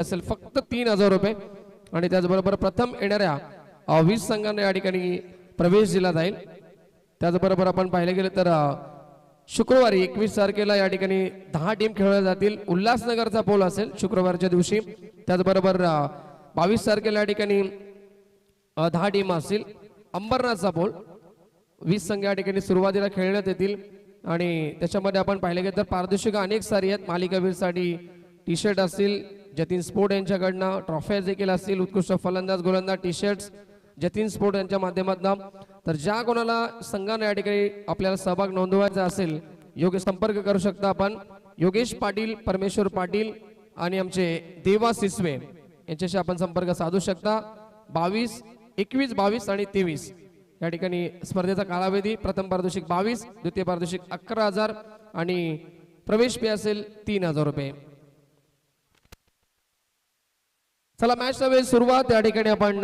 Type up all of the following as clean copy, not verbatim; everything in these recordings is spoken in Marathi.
असेल फक्त 3000 आणि त्याचबरोबर प्रथम येणाऱ्या 20 संघांना या ठिकाणी प्रवेश दिला जाईल। त्याचबरोबर आपण पाहिले गेले तर शुक्रवारी 21 तारखेला या ठिकाणी 10 टीम खेळल्या जातील। उल्हासनगरचा पोल असेल शुक्रवारच्या दिवशी। त्याचबरोबर 22 तारखेला या ठिकाणी 10 टीम असतील। अंबरनाथचा पोल 20 संघ या ठिकाणी सुरुवातीला खेळण्यात येतील आणि त्याच्यामध्ये आपण पाहिले गेले तर पारदर्शिका अनेक सारी आहेत। मालिकावीरसाठी टी शर्ट असतील जतीन स्पोर्ट यांच्याकडनं, ट्रॉफीज देखील असतील, उत्कृष्ट फलंदाज गोलंदाज टी शर्ट्स जतीन स्पोर्ट यांच्या माध्यमातून। तर ज्या कोणाला संघाने या ठिकाणी आपल्याला सहभाग नोंदवायचा असेल योग्य संपर्क करू शकता आपण। योगेश पाटील, परमेश्वर पाटील आणि आमचे देवा सिसवे यांच्याशी आपण संपर्क साधू शकता। 22, 21, 22 आणि 23 या ठिकाणी स्पर्धेचा कालावधी प्रथम पारितोषिक 22, द्वितीय पारितोषिक 11,000 आणि प्रवेश फी असेल 3000 रुपये। चला मॅच नव्हे सुरुवात। या ठिकाणी आपण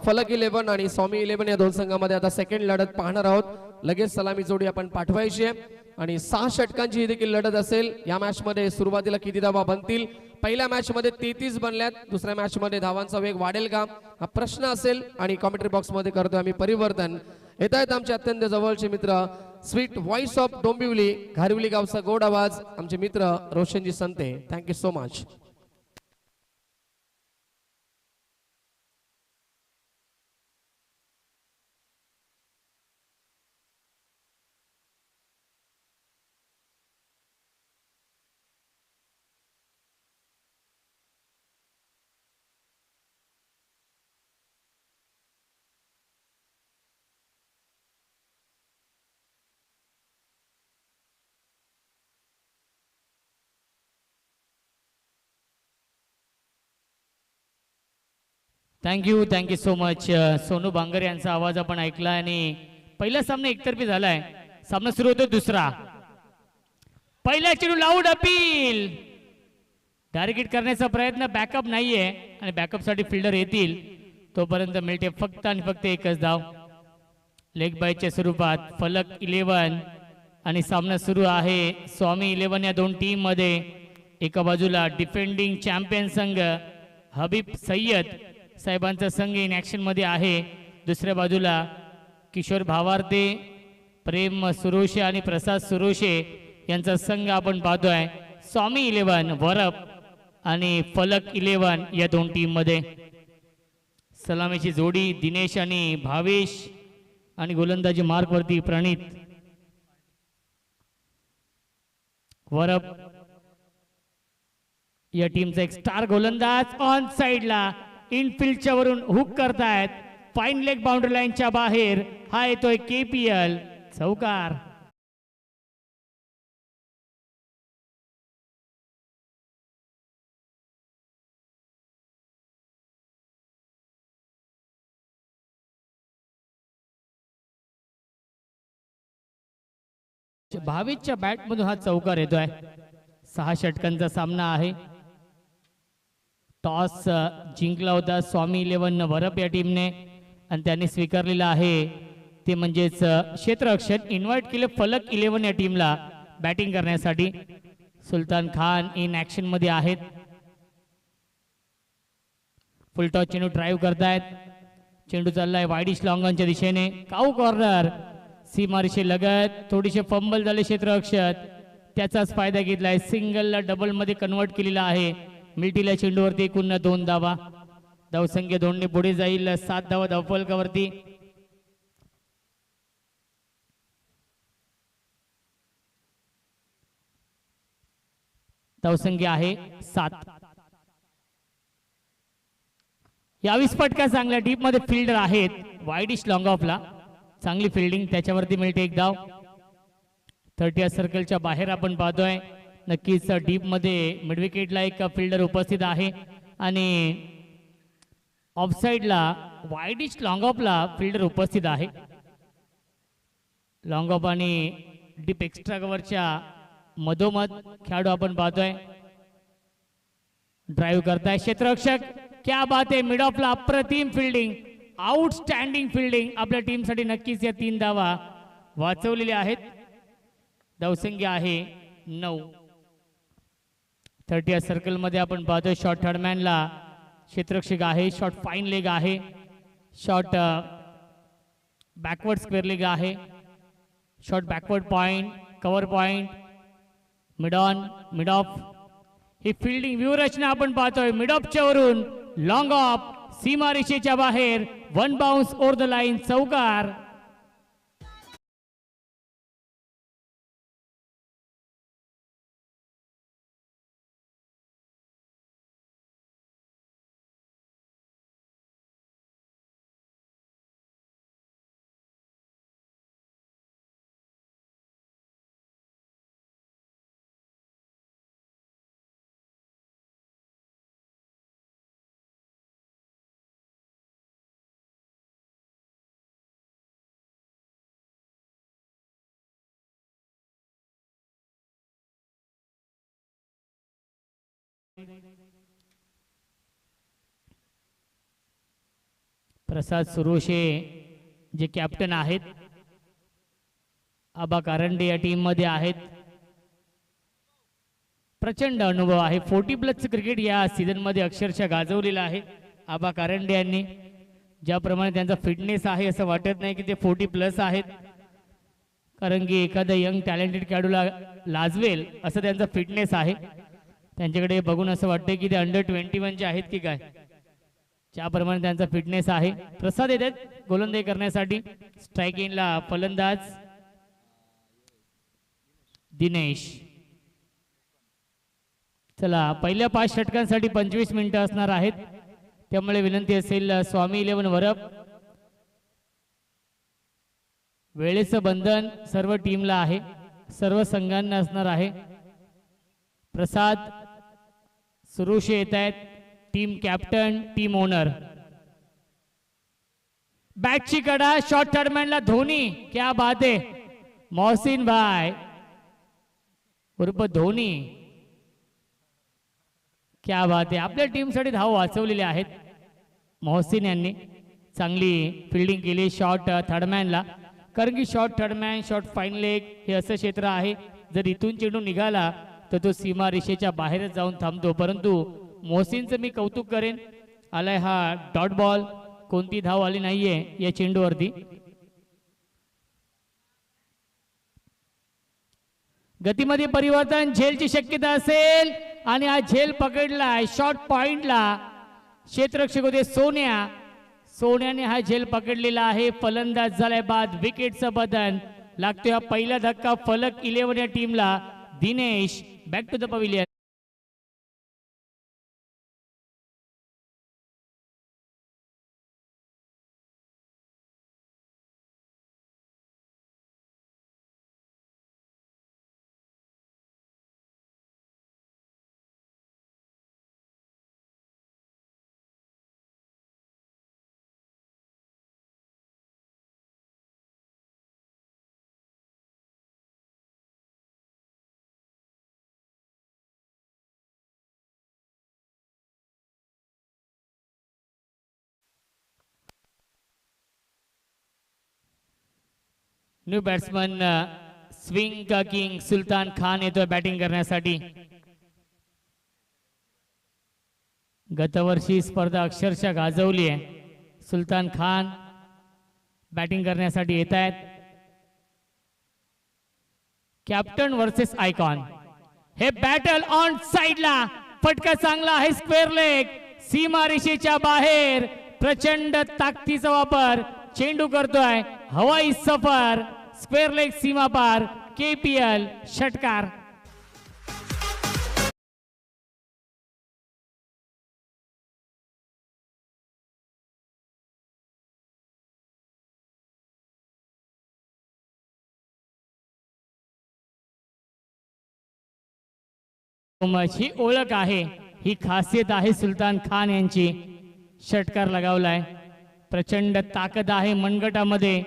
फलक 11 आणि स्वामी 11 या दोन संघांमध्ये आता सेकंड लढत पाहणार आहोत। लगेच सलामी जोडी आपण पाठवायची आहे आणि 6 षटकांची देखील लढत असेल। या मॅच मध्ये सुरुवातीला किती धावा बनतील? पहिल्या मॅच मध्ये 33 बनल्यात, दुसऱ्या मॅच मध्ये धावांचा वेग वाढेल का हा प्रश्न असेल आणि कमेंट्री बॉक्स मध्ये करतोय आम्ही परिवर्तन। येत आहेत आमचे अत्यंत जवळचे मित्र sweet voice of Dombivli Gharivali गावचा गोड आवाज आमचे मित्र रोशनजी Sante. Thank you so much. Thank you so much Sonu Bangar यांचा आवाज आपण ऐकला आणि पहिला सामना एकतर्फी झालाय। सामना सुरू होतो दुसरा। पहिला चेंडू लाऊड अपील टार्गेट करण्याचा प्रयत्न, बॅकअप नाहीये आणि बॅकअप साठी फिल्डर येतील तोपर्यंत मिळते फक्त आणि फक्त एकच धाव। लेग बायच्या स्वरूपात फलक 11 आणि सामना सुरू आहे स्वामी 11 या दोन टीम मध्ये। एका बाजूला डिफेंडिंग चॅम्पियन संघ हबीब सय्यद साहेबांचा संघ इन ऍक्शन मध्ये आहे। दुसऱ्या बाजूला किशोर भावार्ते, प्रेम सुरोशे आणि प्रसाद सुरोशे यांचा संघ आपण पाहतोय। स्वामी 11 वरप आणि फलक 11 या दोन टीम मध्ये। सलामीची जोडी दिनेश आणि भावेश आणि गोलंदाजी मार्क वरती प्रणित। वरप या टीमचा एक स्टार गोलंदाज ऑन साइडला इनफिल्डच्या वरून हुक करतायत। फाईन लेग बाउंड्री लाईनच्या बाहेर हा येतोय केपीएल चौकार। भावेशच्या बॅट मधून हा चौकार येतोय। 6 षटकांचा सामना आहे। टॉस जिंकला होता स्वामी 11 वरप या टीमने आणि त्यांनी स्वीकारलेला आहे ते म्हणजेच क्षेत्ररक्षण। इन्व्हाइट केले फलक 11 या टीमला बॅटिंग करण्यासाठी। सुलतान खान इन ऍक्शन मध्ये आहेत। फुल टॉस चेंडू ड्राईव्ह करतायत। चेंडू चाललाय वाईडिश लॉंगॉनच्या दिशेने। काऊ कॉर्नर सीमारेषे लगत थोडीशे फंबल झाले क्षेत्ररक्षक, त्याचाच फायदा घेतलाय। सिंगलला डबल मध्ये कन्वर्ट केलेला आहे। मिल्टीला चेंडूवरती एकूण 2 धावा। धावसंख्या 2 ने पुढे जाईल। 7 धावा धावफलकावरती। धावसंख्या आहे 7। यावीस फटका चांगल्या डीप मध्ये फिल्डर आहेत वाईडिश लॉंग ऑफला। चांगली फिल्डिंग त्याच्यावरती मिळते एक धाव। 30 सर्कलच्या बाहेर आपण पाहतोय नक्कीच डीप मध्ये मिड विकेटला एक फिल्डर उपस्थित आहे आणि ऑफ साइडला वाईडिश लॉंग ऑफला फिल्डर उपस्थित आहे। लॉंग ऑफ आणि डीप एक्स्ट्रा कव्हरच्या मधोमध खेळाडू आपण पाहतोय। ड्राइव्ह करताय क्षेत्ररक्षक, क्या बात आहे। मिड ऑफला अप्रतिम फिल्डिंग, आउटस्टँडिंग फिल्डिंग आपल्या टीमसाठी नक्कीच या 3 धावा वाचवलेल्या आहेत। धावसंख्या आहे 9। 30 या सर्कलमध्ये आपण पाहतोय शॉर्ट थर्डमॅनला क्षेत्ररक्षक आहे, शॉर्ट फाईन लेग आहे, शॉर्ट बॅकवर्ड स्क्वेअर लेग आहे, short backward point, cover point, mid on, mid of. He fielding व्यूहरचना आपण पाहतोय मिड ऑफच्या वरून लॉंग ऑफ, सीमारेषेच्या बाहेर, one bounce over the line, चौकार. प्रसाद सुरोशे जे कॅप्टन आहेत, आबा कारंडे या टीम मध्ये आहेत. प्रचंड अनुभव आहे, 40+ क्रिकेट या सीझन मध्ये अक्षरशः गाजवलेला आहे आबा कारंडे यांनी. ज्याप्रमाणे त्यांचा फिटनेस आहे असं वाटत नाही की ते 40+ आहेत, कारण की एखादा यंग टॅलेंटेड खेळाडूला लाजवेल असं त्यांचा फिटनेस आहे. त्यांच्याकडे बघून असं वाटतं की ते अंडर 21 आहेत की काय, ज्याप्रमाणे त्यांचा फिटनेस आहे. प्रसाद येतात गोलंदाजी करण्यासाठी. स्ट्राईक इनला फलंदाज दिनेश. चला, पहिल्या 5 षटकांसाठी 25 मिनिटं असणार आहेत, त्यामुळे विनंती असेल स्वामी 11 वरप. वेळेचं बंधन सर्व टीमला आहे, सर्व संघांना असणार आहे. प्रसाद सुरोशे येत आहेत, टीम कॅप्टन, टीम ओनर. बॅटची कडा, शॉर्ट थर्डमॅनला धोनी. क्या बात आहे, मोहसिन भाई उर्फ धोनी, क्या बात आहे. आपल्या टीमसाठी धाव वाचवलेले आहेत मोहसिन यांनी. चांगली फिल्डिंग केली शॉर्ट थर्डमॅनला, कारण की short third man, short fine leg हे असं क्षेत्र आहे, जर इथून चेंडू निघाला तर तो सीमा रेषेच्या बाहेरच जाऊन थांबतो. परंतु मोहसिनचं मी कौतुक करेन, आलाय हा डॉट बॉल, कोणती धाव आली नाहीये या चेंडूवरती. गतीमध्ये परिवर्तन, झेलची शक्यता असेल आणि हा झेल पकडलाय शॉर्ट पॉइंटला. क्षेत्ररक्षक होते सोन्या, सोन्याने हा झेल पकडलेला आहे. फलंदाज झालाय बाद, विकेटचं बदन लागतोय. हा पहिला धक्का फलक 11 या टीमला. Dinesh back to the pavilion. New batsman swing का किंग सुलतान खान येतोय बॅटिंग करण्यासाठी. गतवर्षी स्पर्धा अक्षरशः गाजवली आहे. सुलतान खान बॅटिंग करण्यासाठी येत आहेत. Captain versus icon. हे बॅटल ऑन साइडला, फटका चांगला आहे, स्क्वेअर लेग, सीमा रेषेच्या बाहेर. प्रचंड ताकदीचा वापर, चेंडू करतोय हवाई सफर, स्क्वेअर लेग सीमा पार. KPL षटकार. ही ओळख आहे, ही खासियत आहे सुलतान खान यांची. षटकार लगावलाय, प्रचंड ताकद आहे मनगटामध्ये.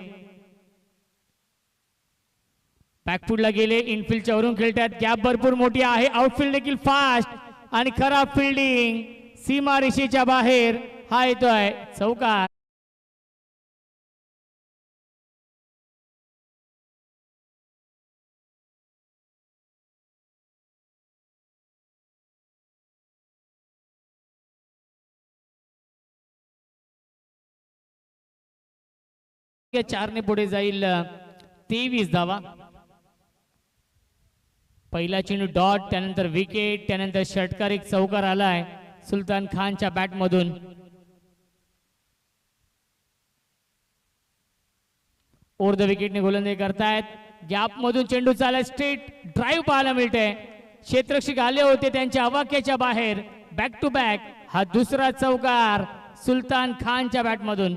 बॅकफुटला गेले, इनफिल्डच्या वरून खेळतात, गॅप भरपूर मोठी आहे, आउटफील्ड देखील फास्ट आणि खराब फिल्डिंग, सीमा रेषेच्या बाहेर. हा येतोय चौकार. 4 ने पुढे जाईल 23 धावा. पहिला चेंडू डॉट, त्यानंतर विकेट, त्यानंतर षटकार, एक चौकार आलाय सुलतान खानच्या बॅट मधून. ओव्हर द विकेटने गोलंदाजी करतायत. गॅप मधून चेंडू चालला, स्ट्रेट ड्राईव्ह पाहायला मिळते. क्षेत्ररक्षक आले होते त्यांच्या आवाक्याच्या बाहेर. बॅक टू बॅक हा दुसरा चौकार सुलतान खानच्या बॅट मधून.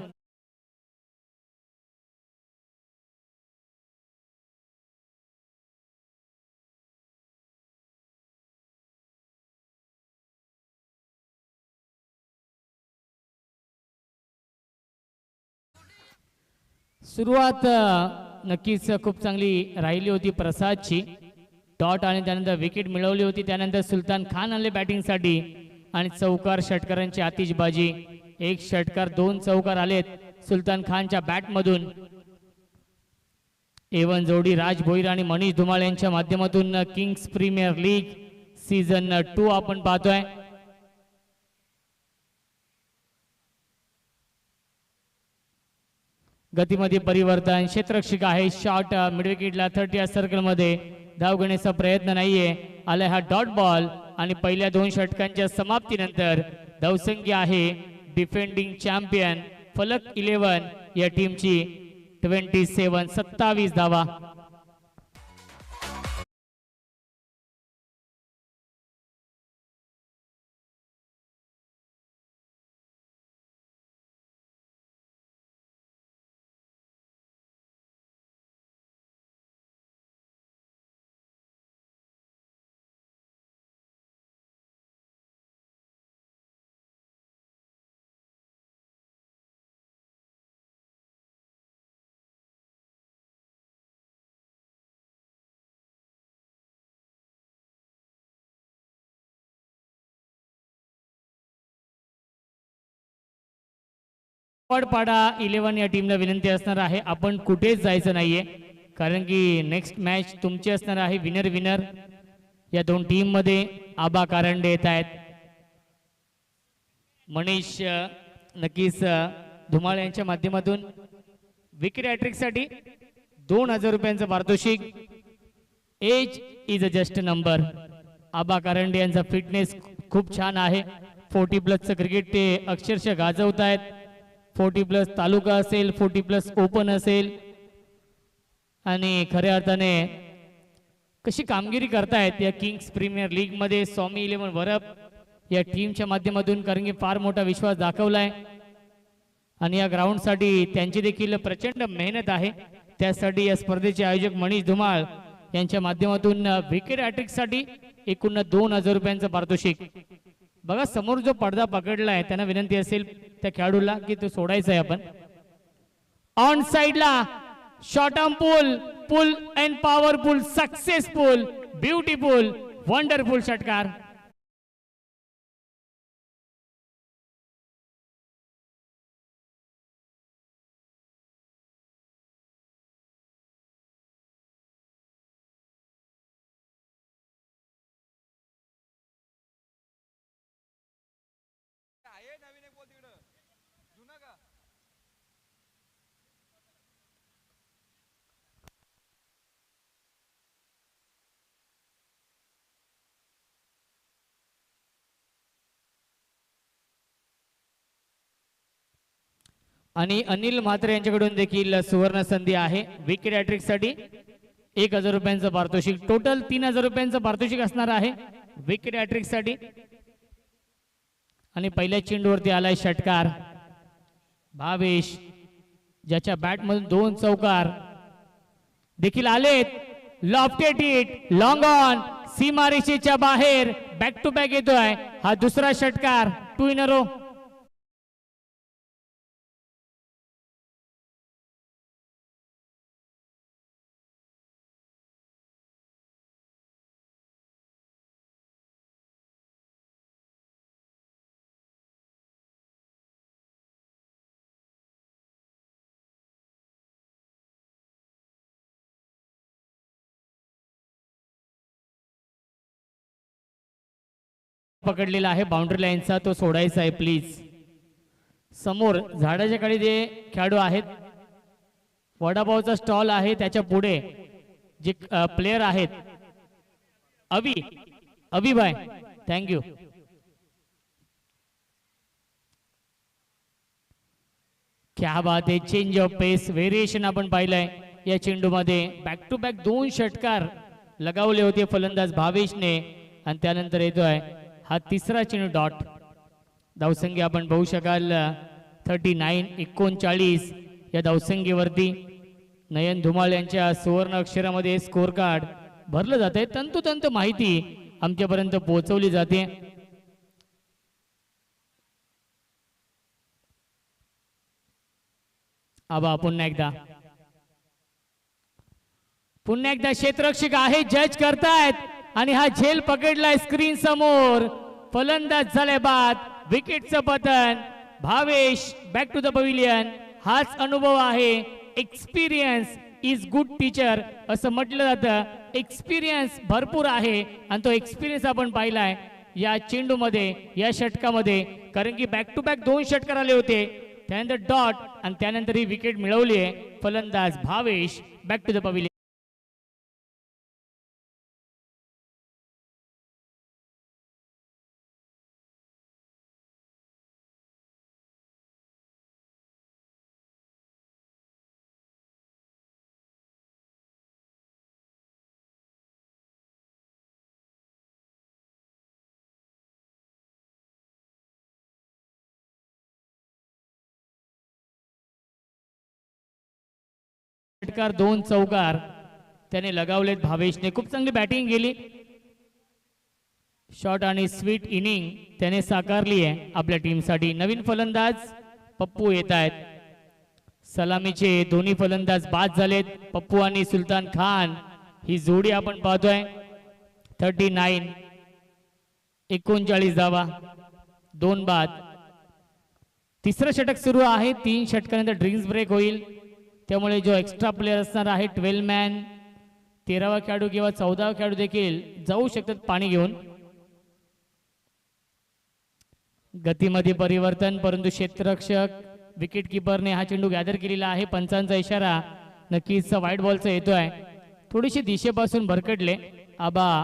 सुरुवात नक्कीच खूप चांगली राहिली होती प्रसादची. डॉट आणि त्यानंतर विकेट मिळवली होती. त्यानंतर सुलतान खान आले बॅटिंगसाठी आणि चौकार षटकारांची आतिषबाजी. एक षटकार, 2 चौकार आलेत सुलतान खानच्या बॅट मधून. एवन जोडी राज भोईर आणि मनीष धुमाळ यांच्या माध्यमातून किंग्स प्रीमियर लीग सीझन 2 आपण पाहतोय. गतीमध्ये परिवर्तन, क्षेत्ररक्षक आहे शॉट मिडविकेटला 30 या सर्कल मध्ये. धाव घेण्याचा प्रयत्न नाहीये. आलाय हा डॉट बॉल आणि पहिल्या 2 षटकांच्या समाप्तीनंतर धावसंख्या आहे डिफेंडिंग चॅम्पियन फलक 11 या टीमची 27 धावा. पाडा 11 या टीमला विनंती असणार आहे आपण कुठेच जायचं नाहीये, कारण की नेक्स्ट मॅच तुमची असणार आहे. विनर विनर या 2 टीम मध्ये आबा कारंडे येत आहेत. मनीष नक्कीच धुमाळ यांच्या माध्यमातून विकेट हॅट्रिक साठी 2000 रुपयांचं पारितोषिक. Age is a just number. Aba Karande यांचा फिटनेस खूप छान आहे. 40+ क्रिकेट ते अक्षरशः गाजवत आहेत. 40+ तालुका असेल, 40+ ओपन असेल आणि खऱ्या अर्थाने कशी कामगिरी करतायत या किंग्स प्रीमियर लीग मध्ये स्वामी 11 वरप या टीमच्या माध्यमातून, कारण की फार मोठा विश्वास दाखवलाय आणि या ग्राउंड साठी त्यांची देखील प्रचंड मेहनत आहे. त्यासाठी या स्पर्धेचे आयोजक मनीष धुमाळ यांच्या माध्यमातून विकेट हॅट्रिक साठी एकूण 2000 रुपयांचं पारितोषिक. बघा समोर जो पडदा पकडलाय त्यांना विनंती असेल त्या खेळाडूला की तो सोडायचा आहे. आपण ऑन साइडला short arm pull and powerful, successful, beautiful, wonderful षटकार. आणि अनिल म्हात्रे यांच्याकडून देखील सुवर्ण संधी आहे. विकेट हॅट्रिक साठी 1000 रुपयांचं पारितोषिक. टोटल 3000 रुपयांचं पारितोषिक असणार आहे विकेट हॅट्रिक साठी. आणि पहिल्या चेंडूवरती आलाय षटकार. भावेश ज्याच्या बॅट मधून 2 चौकार देखील आलेत. लॉफ्टेड हिट, लॉंग ऑन, सीमारेषेच्या बाहेर, बॅक टू बॅक येतोय हा दुसरा षटकार. 2 इन अ रो. पकडलेला आहे बाउंड्री लाईनचा, तो सोडायचा आहे प्लीज. समोर झाडाच्या खाली जे खेळाडू आहेत वडापावचा स्टॉल आहे त्याच्या पुढे जे प्लेयर आहेत अभि भाई थँक्यू. क्या बात आहे. चेंज ऑफ पेस व्हेरिएशन आपण पाहिलंय या चेंडूमध्ये. बॅक टू बॅक 2 षटकार लगावले होते फलंदाज भावेशने आणि त्यानंतर येतोय हा तिसरा चेंडू डॉट. धावसंख्या आपण पाहू शकाल 39-39 या धावसंख्येवरती नयन धुमाळ यांच्या सुवर्ण अक्षरामध्ये स्कोर कार्ड भरलं जाते. तंतोतंत माहिती आमच्यापर्यंत पोहोचवली जाते. आबा पुन्हा एकदा क्षेत्ररक्षक आहे जज करतायत आणि हा झेल पकडलाय स्क्रीन समोर. फलंदाज झाले बाद. विकेटचं पतन. Bhavesh back to the pavilion. हाच अनुभव आहे. एक्सपिरियन्स इज गुड टीचर असं म्हटलं जातं. एक्सपिरियन्स भरपूर आहे आणि तो एक्सपिरियन्स आपण पाहिलाय या चेंडूमध्ये या षटकामध्ये. कारण की बॅक टू बॅक 2 षटकार आले होते. त्यानंतर डॉट आणि त्यानंतर ही विकेट मिळवली आहे फलंदाज Bhavesh. Back to the pavilion. षटकार 2 चौकार त्याने लगावलेत भावेशने. खूप चांगली बॅटिंग केली. शॉर्ट आणि स्वीट इनिंग त्याने साकारली आहे आपल्या टीमसाठी. नवीन फलंदाज पप्पू येत आहेत. सलामीचे दोन्ही फलंदाज बाद झालेत. पप्पू आणि सुलतान खान ही जोडी आपण पाहतोय. 39-39 धावा 2 बाद. तिसरं षटक सुरू आहे. 3 षटकानंतर ड्रिंक्स ब्रेक होईल. त्यामुळे जो एक्स्ट्रा प्लेयर असणार आहे 12 मॅन 13वा खेळाडू किंवा 14वा खेळाडू देखील जाऊ शकतात पाणी घेऊन. गतीमध्ये परिवर्तन परंतु क्षेत्ररक्षक विकेट किपरने हा चेंडू गॅदर केलेला आहे. पंचांचा इशारा नक्कीच व्हाईट बॉलचा येतोय. थोडीशी दिशेपासून भरकटले आबा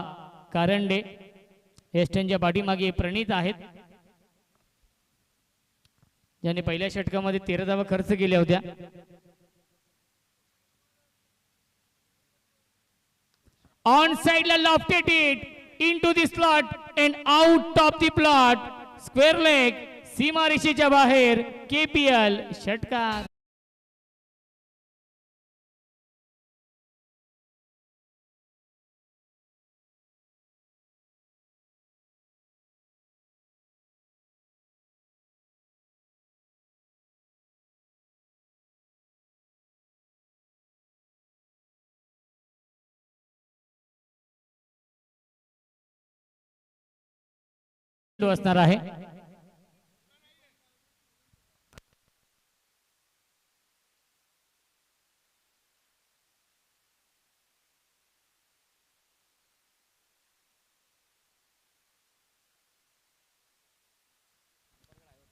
कारंडे. वेस्टर्नच्या पाठीमागे प्रणित आहेत ज्याने पहिल्या षटकामध्ये 13 धावा खर्च केल्या होत्या. ऑन साइडला lofted it into the slot and out of the plot. Square leg सीमारेषेच्या बाहेर. केपीएल षटकार. असणार आहे.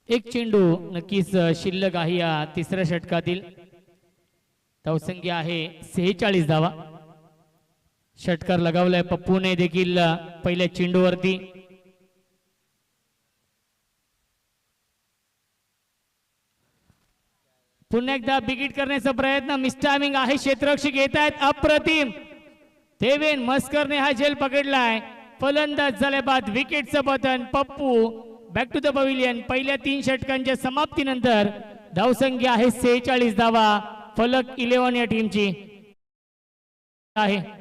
एक चेंडू नक्कीच शिल्लक आहे या तिसऱ्या षटकातील. धावसंख्या आहे 46 धावा. षटकार लगावलाय पप्पूने देखील पहिल्या चेंडूवरती. पुन्हा एकदा बिगिट करण्याचा प्रयत्न. मिसटायमिंग आहे. क्षेत्ररक्षक येत आहेत अप्रतिम. देवेन मस्करने हा झेल पकडलाय. फलंदाज झाल्या बाद. विकेटचं पतन. Pappu back to the pavilion. पहिल्या 3 षटकांच्या समाप्तीनंतर धावसंख्या आहे 46 धावा. फलक 11 या टीमची आहे.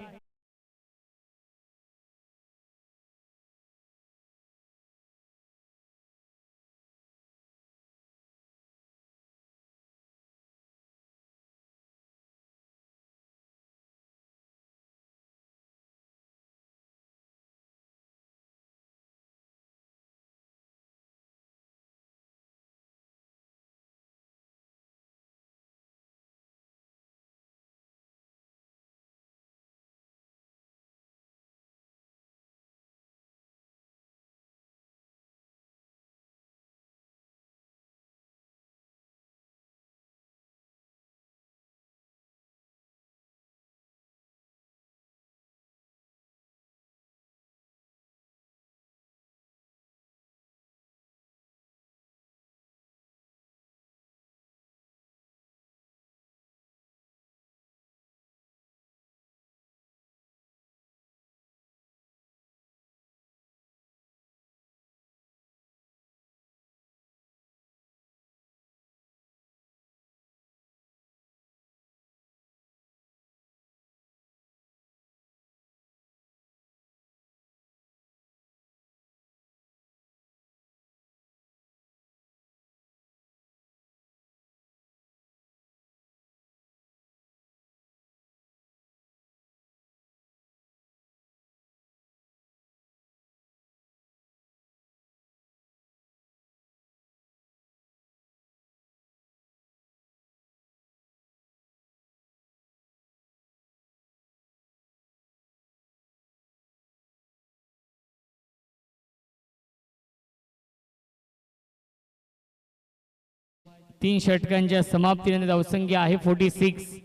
3 षटकांच्या समाप्तीने धावसंख्या आहे 46.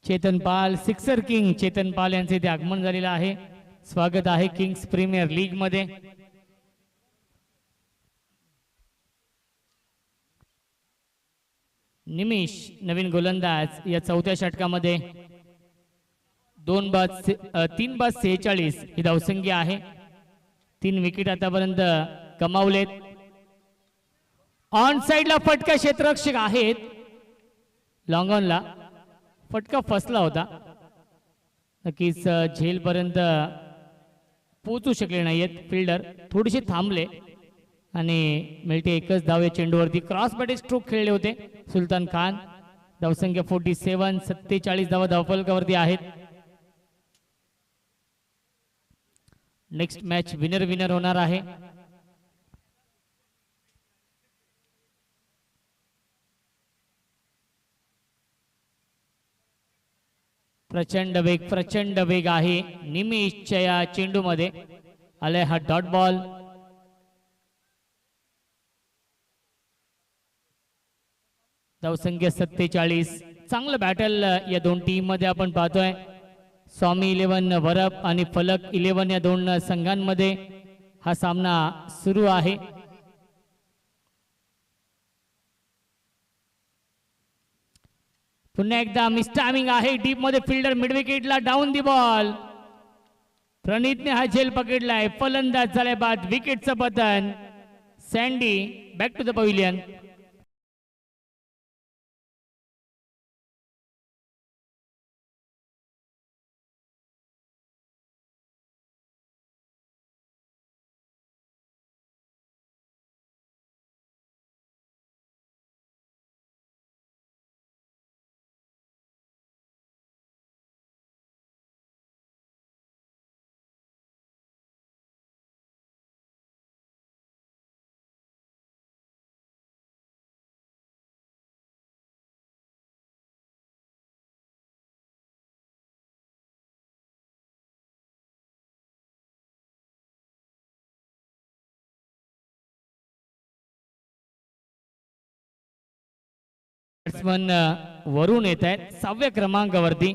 चेतन पाल, सिक्सर किंग चेतन पाल यांचे इथे आगमन झालेलं आहे. स्वागत आहे किंग्स प्रीमियर लीग मध्ये. निमिष नवीन गोलंदाज या चौथ्या षटकामध्ये 3 बाद 46 ही धावसंख्या आहे. 3 विकेट आतापर्यंत कमावलेत. ऑन साइडला फटका क्षेत्ररक्षक आहेत. लॉंग ऑनला फटका फसला होता. नक्कीच झेलपर्यंत पोहोचू शकले नाहीयेत फिल्डर. थोडेसे थांबले आणि मिळते एकच धाव या चेंडूवरती. क्रॉस बॅटिंग स्ट्रोक खेळले होते सुलतान खान. धावसंख्या 47. 47 धावा धावफलकावरती आहेत. नेक्स्ट मॅच विनर होणार आहे. प्रचंड वेग आहे निमिषच्या या चेंडूमध्ये. आलाय हा डॉट बॉल. धावसंख्या 47. चांगलं बॅटल या दोन टीम मध्ये आपण पाहतोय. स्वामी 11 वरप आणि फलक 11 या दोन संघांमध्ये हा सामना सुरू आहे. पुन्हा एकदा मिस टायमिंग आहे. डीप मध्ये फिल्डर मिड विकेटला डाऊन दी बॉल. प्रणीतने हा झेल पकडलाय. फलंदाज झाल्या बाद विकेटचं पतन. Sandy back to the pavilion. Batsman वरून येत आहेत 6व्या क्रमांकावरती.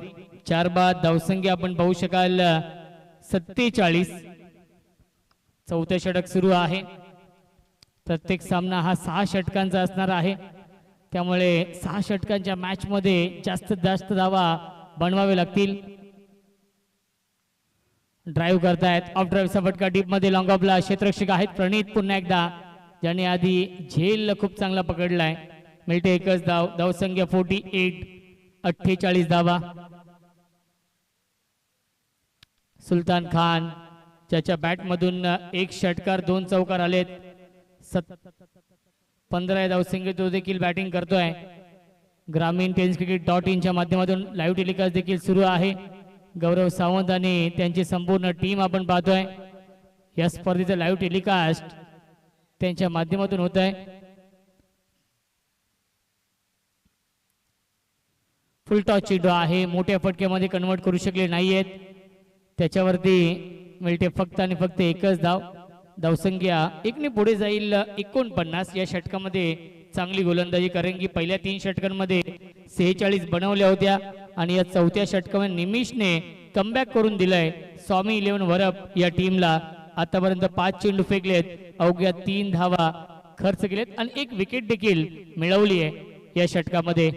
4 बाद धावसंख्या आपण पाहू शकाल 47. चौथं षटक सुरू आहे. प्रत्येक सामना हा 6 षटकांचा असणार आहे. त्यामुळे 6 षटकांच्या मॅच मध्ये जास्तीत जास्त धावा बनवावे लागतील. ड्राईव्ह करतायत. ऑफ ड्राईव्हचा फटका डीप मध्ये लॉंग ऑफला क्षेत्ररक्षक आहेत प्रणीत. पुन्हा एकदा ज्याने आधी झेल खूप चांगला पकडलाय. मिळते एकच धाव. धावसंख्या 48. 48 धावा. सुलतान खान ज्याच्या बॅट मधून 1 षटकार 2 चौकार आलेत. 15 धावसंख्येत तो देखील बॅटिंग करतोय. ग्रामीण tenniscricket.in च्या माध्यमातून लाईव्ह टेलिकास्ट देखील सुरू आहे. गौरव सावंत आणि त्यांची संपूर्ण टीम आपण पाहतोय. या स्पर्धेचं लाईव्ह टेलिकास्ट त्यांच्या माध्यमातून होत आहे. फुल टॉस चेंडू आहे. मोठ्या फटक्यामध्ये कन्वर्ट करू शकले नाहीयेत. त्याच्यावरती मिळते फक्त आणि फक्त एकच धाव. धावसंख्या 1 ने पुढे जाईल 49. या षटकामध्ये चांगली गोलंदाजी कारण की पहिल्या 3 षटकांमध्ये 46 बनवल्या होत्या आणि या चौथ्या षटकामध्ये निमिषने कमबॅक करून दिलाय. स्वामी 11 वरप या टीमला आतापर्यंत 5 चेंडू फेकलेत. अवघ्या 3 धावा खर्च केलेत आणि 1 विकेट देखील मिळवली आहे या षटकामध्ये.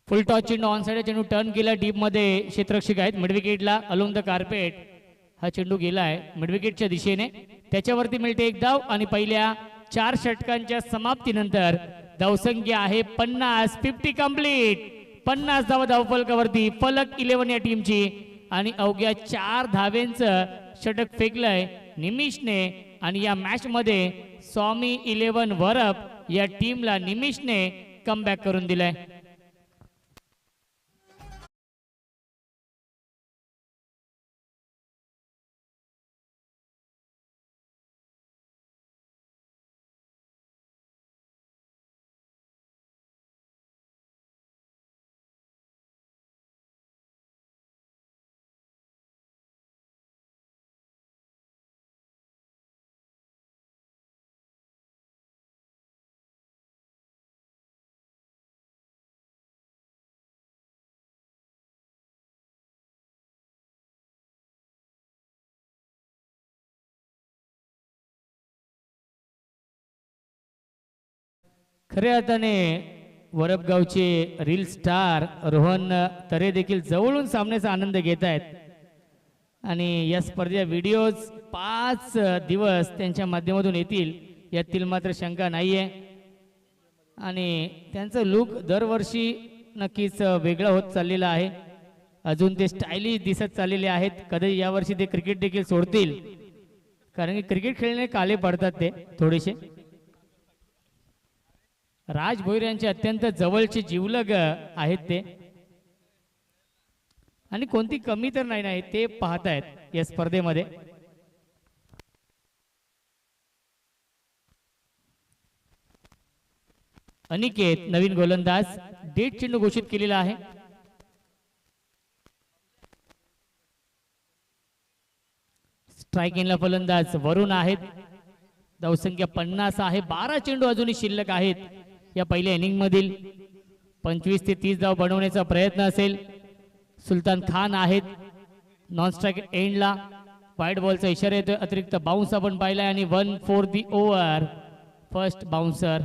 फुल टॉस चेंडू ऑन साइड चेंडू टर्न केला. डीप मध्ये क्षेत्ररक्षक आहेत मिड विकेटला. अलोंग द कार्पेट हा चेंडू गेलाय मिड विकेटच्या दिशेने. त्याच्यावरती मिळते 1 धाव आणि पहिल्या 4 षटकांच्या समाप्तीनंतर धावसंख्या आहे 50. 50 कंप्लीट. 50 धावा धावफलकावरती फलक 11 या टीमची आणि अवघ्या 4 धावेंचं षटक फेकलंय निमिषने आणि या मॅच मध्ये स्वामी 11 वरप या टीमला निमिषने कमबॅक करून दिलाय. खऱ्या अर्थाने वरपगावचे रील स्टार रोहन तरे देखील जवळून सामन्याचा आनंद घेत आहेत आणि या स्पर्धेच्या व्हिडिओज 5 दिवस त्यांच्या माध्यमातून येतील यातील मात्र शंका नाही आहे आणि त्यांचं लुक दरवर्षी नक्कीच वेगळं होत चाललेलं आहे. अजून ते स्टायलिश दिसत चाललेले आहेत. कधी यावर्षी ते क्रिकेट देखील सोडतील कारण की क्रिकेट खेळणे काले पडतात ते थोडेसे. राज भोईर यांचे अत्यंत जवळचे जिवलग आहेत ते आणि कोणती कमी तर नाही ते पाहतायत या स्पर्धेमध्ये. अनिकेत नवीन गोलंदाज डेट चेंडू घोषित केलेला आहे. स्ट्रायकिंगला फलंदाज वरुण आहेत. धावसंख्या 50 आहे. 12 चेंडू अजूनही शिल्लक आहेत या पहिल्या इनिंग मधील. 25 ते 30 धाव बनवण्याचा प्रयत्न असेल. सुलतान खान आहेत नॉन स्ट्राइक एंडला. वाईड बॉलचा इशारा येतोय. अतिरिक्त बाउन्स आपण पाहिलाय आणि 1 for the over. First bouncer.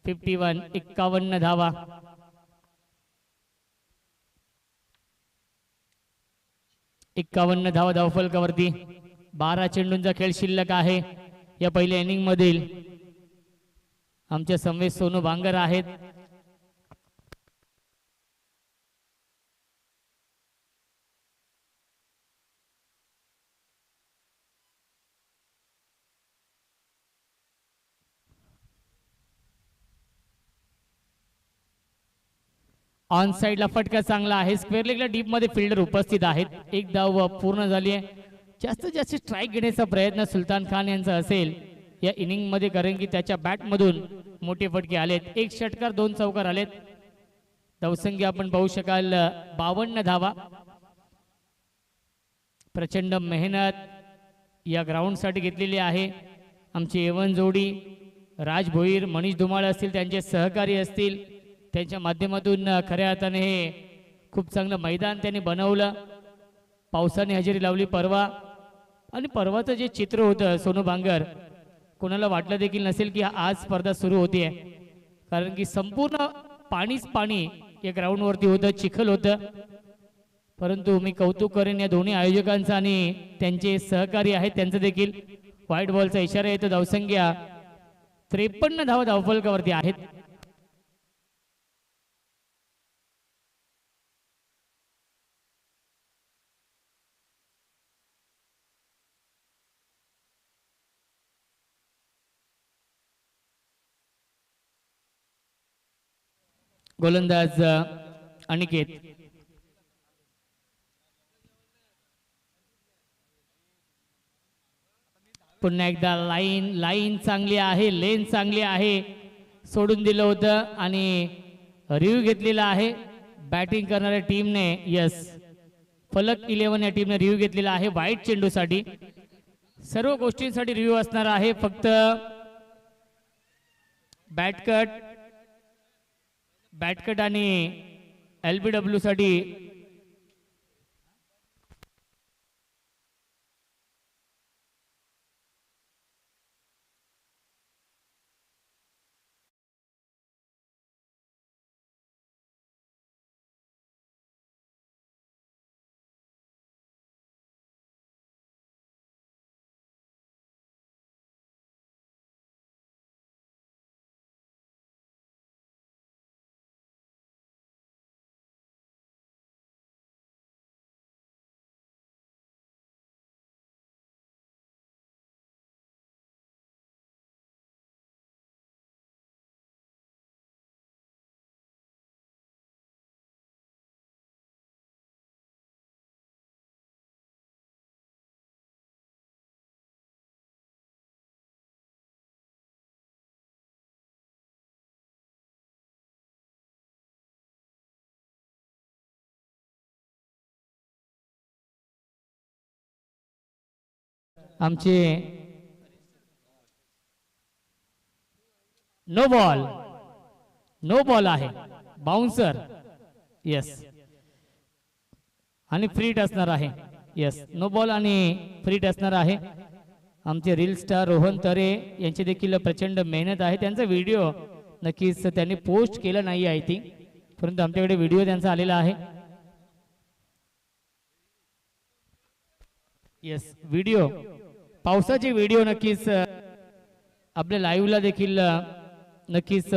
51 51 धावा. धावफलकावरती 12 चेंडूंचा खेळ शिल्लक आहे या पहिल्या इनिंग मधील. आमच्या समवेत सोनू बांगर आहेत. ऑन साइडला फटका चांगला आहे. स्क्वेअर लेगला डीप मध्ये फिल्डर उपस्थित आहेत. एक धाव पूर्ण झाली आहे. जास्तीत जास्त स्ट्राईक घेण्याचा प्रयत्न सुलतान खान यांचा असेल या इनिंग मध्ये कारण की त्याच्या बॅट मधून मोठे फटके आलेत. 1 षटकार 2 चौकार आलेत. धावसंख्या आपण पाहू शकाल 52 धावा. प्रचंड मेहनत या ग्राउंड साठी घेतलेली आहे. आमची एवन जोडी राज भोईर मनीष धुमाळ असतील त्यांचे सहकारी असतील त्यांच्या माध्यमातून खऱ्या अर्थाने हे खूप चांगलं मैदान त्यांनी बनवलं. पावसाने हजेरी लावली परवा आणि परवाचं जे चित्र होतं सोनू बांगर कोणाला वाटलं देखील नसेल की आज स्पर्धा सुरू होती आहे कारण की संपूर्ण पाणीच पाणी या ग्राउंडवरती होतं. चिखल होतं. परंतु मी कौतुक करेन या दोन्ही आयोजकांचं आणि त्यांचे सहकारी आहेत त्यांचं देखील. व्हाईट बॉलचा इशारा येतो. धावसंख्या 53 धावा धावफलकावरती आहेत. गोलंदाज अनिकेत. पुन्हा एकदा लाईन चांगली आहे. लेन चांगली आहे. सोडून दिलं होतं आणि रिव्ह्यू घेतलेला आहे बॅटिंग करणाऱ्या टीमने. यस फलक 11 या टीमने रिव्ह्यू घेतलेला आहे वाईट चेंडूसाठी. सर्व गोष्टींसाठी रिव्ह्यू असणार आहे. फक्त बॅटकट आणि LBW साठी आमचे नो बॉल आहे. बाउन्सर. यस आणि फ्रीट असणार आहे. यस नो बॉल आणि फ्रीट असणार आहे. आमचे रील स्टार रोहन तरे यांची देखील प्रचंड मेहनत आहे. त्यांचा व्हिडिओ नक्कीच त्यांनी पोस्ट केलं नाही आय थिंक, परंतु आमच्याकडे व्हिडिओ त्यांचा आलेला आहे. येस, व्हिडिओ, पावसाचे व्हिडिओ नक्कीच आपल्या लाईव्हला देखील नक्कीच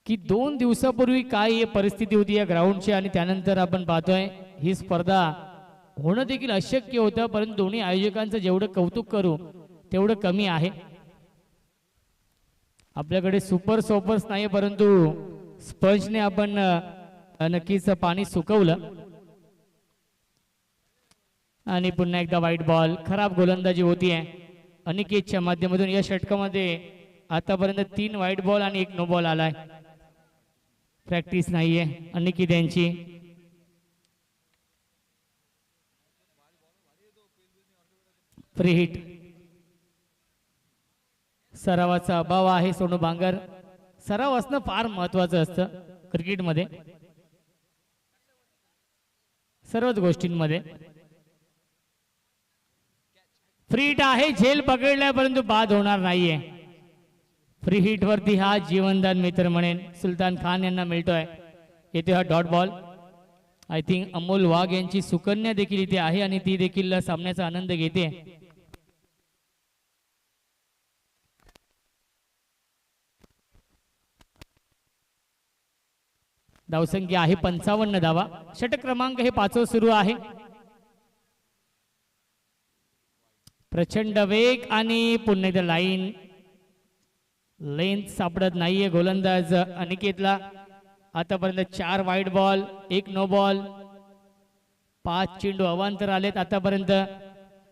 की 2 दिवसापूर्वी काय परिस्थिती होती या ग्राउंडची आणि त्यानंतर आपण पाहतोय ही स्पर्धा होणं देखील अशक्य होतं, परंतु दोन्ही आयोजकांचं जेवढं कौतुक करू तेवढं कमी आहे. आपल्याकडे सुपर सोपर्स नाही, परंतु स्पंजने आपण नक्कीच पाणी सुकवलं आणि पुन्हा एकदा व्हाईट बॉल. खराब गोलंदाजी होतीये अनिकेतच्या माध्यमातून. या षटकामध्ये आतापर्यंत 3 व्हाईट बॉल आणि 1 नो बॉल आलाय. प्रॅक्टिस नाहीये अनिकेत यांची. फ्री हिट, सरावाचा अभाव आहे सोनू बांगर. सराव असणं फार महत्वाचं असतं क्रिकेटमध्ये, सर्वच गोष्टींमध्ये. फ्री हिट आहे, झेल पकडलाय परंतु बाद होणार नाहीये. फ्री हिट वरती हा जीवनदान मित्र म्हणेन सुलतान खान यांना मिळतोय. येथे हा dot ball. I think Amol Wagh यांची सुकन्या देखील इथे आहे आणि ती देखील सामन्याचा आनंद घेते. धावसंख्या आहे 55 धावा. षटक क्रमांक हे 5 सुरू आहे. प्रचंड वेग आणि पुन्हा एकदा लाईन लेंथ सापडत नाहीये गोलंदाज अनिकेतला. आतापर्यंत 4 व्हाईट बॉल, 1 नो बॉल, 5 चेंडू अवांतर आलेत आतापर्यंत.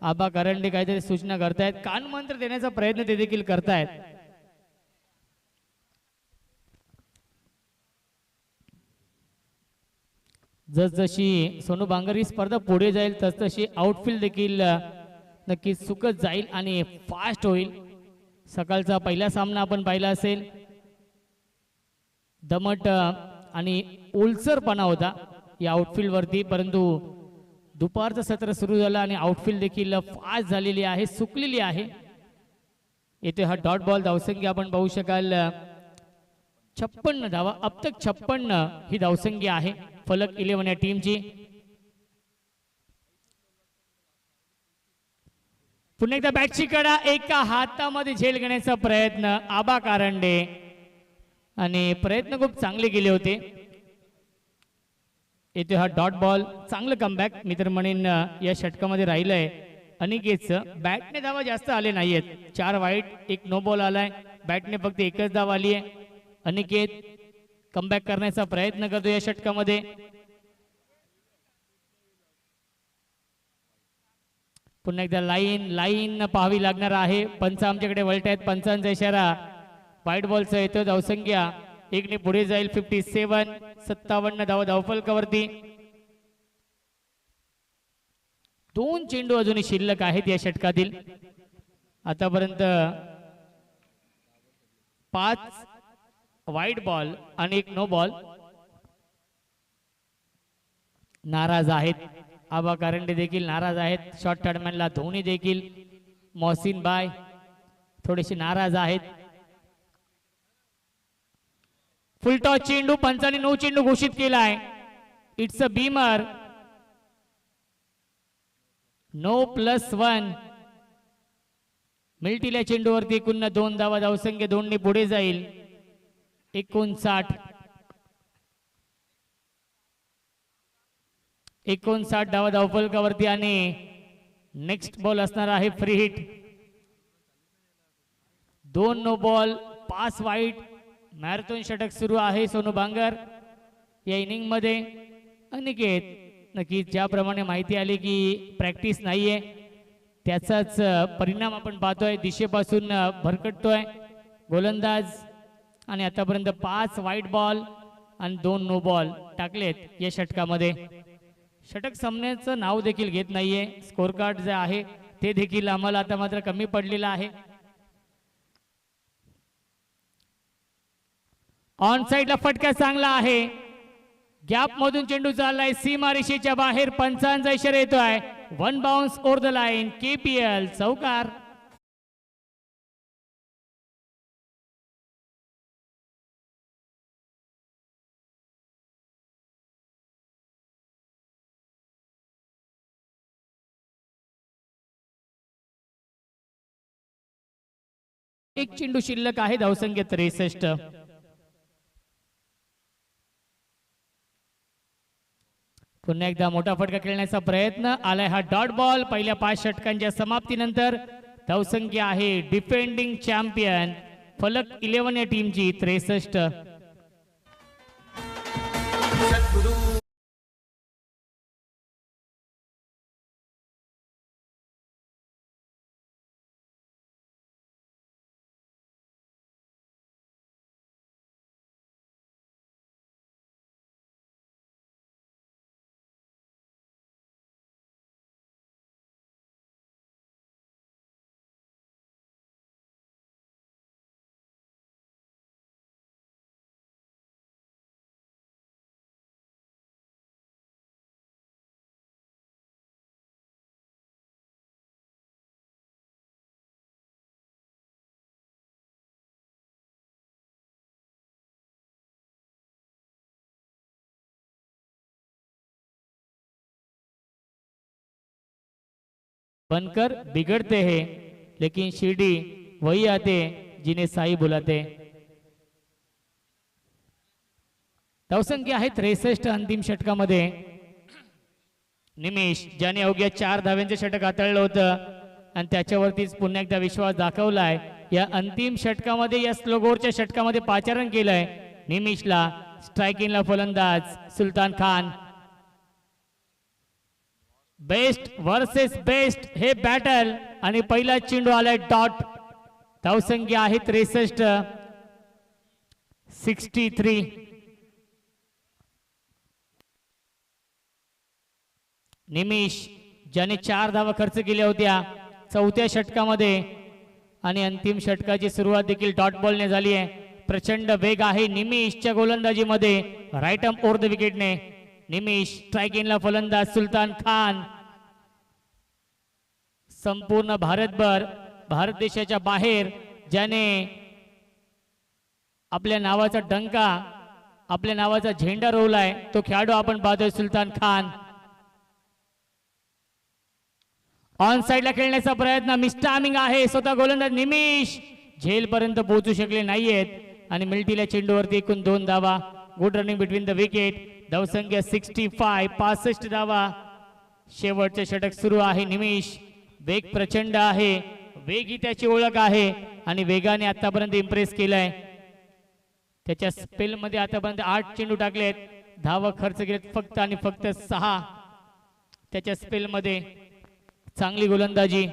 आबा करंडे काहीतरी सूचना करतायत, कानमंत्र देण्याचा प्रयत्न ते देखील करतायत. जसजशी सोनू बांगर ही स्पर्धा पुढे जाईल तसतशी आउटफील्ड देखील नक्कीच सुकत जाईल आणि फास्ट होईल. सकाळचा पहिला सामना आपण पाहिला असेल, दमट आणि ओलसरपणा होता या आउटफील्ड वरती, परंतु दुपारचं सत्र सुरू झालं आणि आउटफील्ड देखील फास्ट झालेली आहे, सुकलेली आहे. येथे हा डॉट बॉल. धावसंख्या आपण पाहू शकाल 56 धावा. अब तक 56 ही धावसंख्या आहे फलक 11 या टीमची. पुन्हा एकदा बॅटची कडा, एका हातामध्ये झेल घेण्याचा प्रयत्न आबा कारंडे आणि प्रयत्न खूप चांगले केले होते. येथे हा डॉट बॉल. चांगलं कमबॅक मित्र म्हणेन या षटकामध्ये राहिलंय अनिकेतचं. बॅटने धावा जास्त आले नाहीयेत. 4 वाईट, 1 नो बॉल आलाय. बॅटने फक्त 1च धाव आली आहे. अनिकेत कमबॅक करण्याचा प्रयत्न करतो या षटकामध्ये. पुन्हा एकदा लाईन पाहावी लागणार आहे. पंच आमच्याकडे वळत आहेत. पंचांचा इशारा व्हाईट बॉलचा येतो. धावसंख्या 1 ने पुढे जाईल. 57, 57 धावा धावफलकावरती. 2 चेंडू अजूनही शिल्लक आहेत या षटकातील. आतापर्यंत 5 व्हाईट बॉल आणि 1 नो बॉल. नाराज आहेत आबा कारंडे देखील नाराज आहेत. शॉर्ट टर्मॅनला धोनी देखील, मोहसिन बाय थोडेसे नाराज आहेत. फुलटॉस चेंडू. पंचाने 9 चेंडू घोषित केला आहे. It's a Beamer. नो +1 मिळतील या चेंडूवरती. एकूण 2 धावा. धावसंख्या 2 ने पुढे जाईल. 59 धावा धावफलकावरती आणि नेक्स्ट बॉल असणार आहे फ्री हिट. 2 नो बॉल, 5 वाईट. मॅरेथॉन षटक सुरू आहे सोनू बांगर या इनिंग मध्ये. अनिकेत नक्कीच ज्याप्रमाणे माहिती आली की प्रॅक्टिस नाहीये त्याचाच परिणाम आपण पाहतोय. दिशेपासून भरकटतोय गोलंदाज आणि आतापर्यंत 5 व्हाईट बॉल आणि 2 नो बॉल टाकलेत या षटकामध्ये. षटक संपण्याचं नाव देखील घेत नाहीये. स्कोर कार्ड जे आहे ते देखील आम्हाला आता मात्र कमी पडलेलं आहे. ऑन साइडला फटका चांगला आहे. गॅप मधून चेंडू चाललाय सीमारेषेच्या बाहेर. पंचांचा इशारा येतोय. 1 bounce over the line. KPL चौकार. एक चेंडू शिल्लक आहे. धावसंख्या 63. पुन्हा एकदा मोठा फटका खेळण्याचा प्रयत्न आलाय. हा डॉट बॉल पहिल्या 5 षटकांच्या समाप्तीनंतर. धावसंख्या आहे डिफेंडिंग चॅम्पियन फलक 11 या टीमची 63. बनकर बिगड़ते हैं लेकिन शिरडी वही आते जिन्हें साई बुलाते. धावसंख्या आहे 63 अंतिम षटकामध्ये. निमेश ज्याने अवघ्या 4 धाव्यांचे षटक हाताळलं होतं आणि त्याच्यावरतीच पुन्हा एकदा विश्वास दाखवलाय. या अंतिम षटकामध्ये या स्लोगोरच्या षटकामध्ये पाचारण केलंय. निमेशला स्ट्रायकिंगला फलंदाज Sultan Khan. Best versus best हे बॅटल आणि पहिला चेंडू आलाय डॉट. धावसंख्या आहे 63. 63. निमिष ज्याने 4 धावा खर्च केल्या होत्या चौथ्या षटकामध्ये आणि अंतिम षटकाची सुरुवात देखील डॉट बॉलने झाली आहे. प्रचंड वेग आहे निमिषच्या गोलंदाजीमध्ये. राईट आर्म ओव्हर द विकेटने. निमिष स्ट्रायकिंगला फलंदाज सुलतान खान. संपूर्ण भारतभर भारत देशाच्या बाहेर ज्याने आपल्या नावाचा डंका आपल्या नावाचा झेंडा रोवलाय तो खेळाडू आपण पाहतोय सुलतान खान. ऑन साइडला खेळण्याचा प्रयत्न मिस्टामिंग आहे. स्वतः गोलंदाज निमिष झेल पर्यंत पोहोचू शकले नाहीयेत आणि मिल्टीला चेंडूवरती एकूण 2 धावा. Good running between the wicket. धावसंख्या 65. 65 धावा. शेवटचे षटक सुरू आहे. निमिष वेग प्रचंड आहे. वेग ही त्याची ओळख आहे आणि वेगाने आतापर्यंत इम्प्रेस केलाय. त्याच्या स्पेल मध्ये आतापर्यंत 8 चेंडू टाकलेत. धावा खर्च केलेत फक्त आणि फक्त 6. त्याच्या स्पेल मध्ये चांगली गोलंदाजी.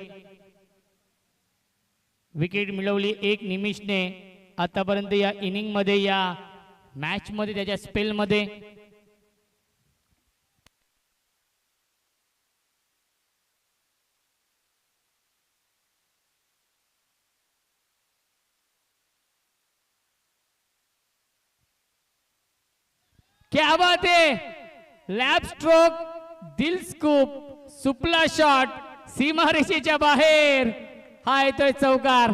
विकेट मिळवली एक निमिषने आतापर्यंत या इनिंग मध्ये या मॅच मध्ये त्याच्या स्पेल मध्ये. क्या बात है. लॅप स्ट्रोक दिल स्कूप सुपला शॉट सीमारेषेच्या बाहेर. हा येतोय चौकार.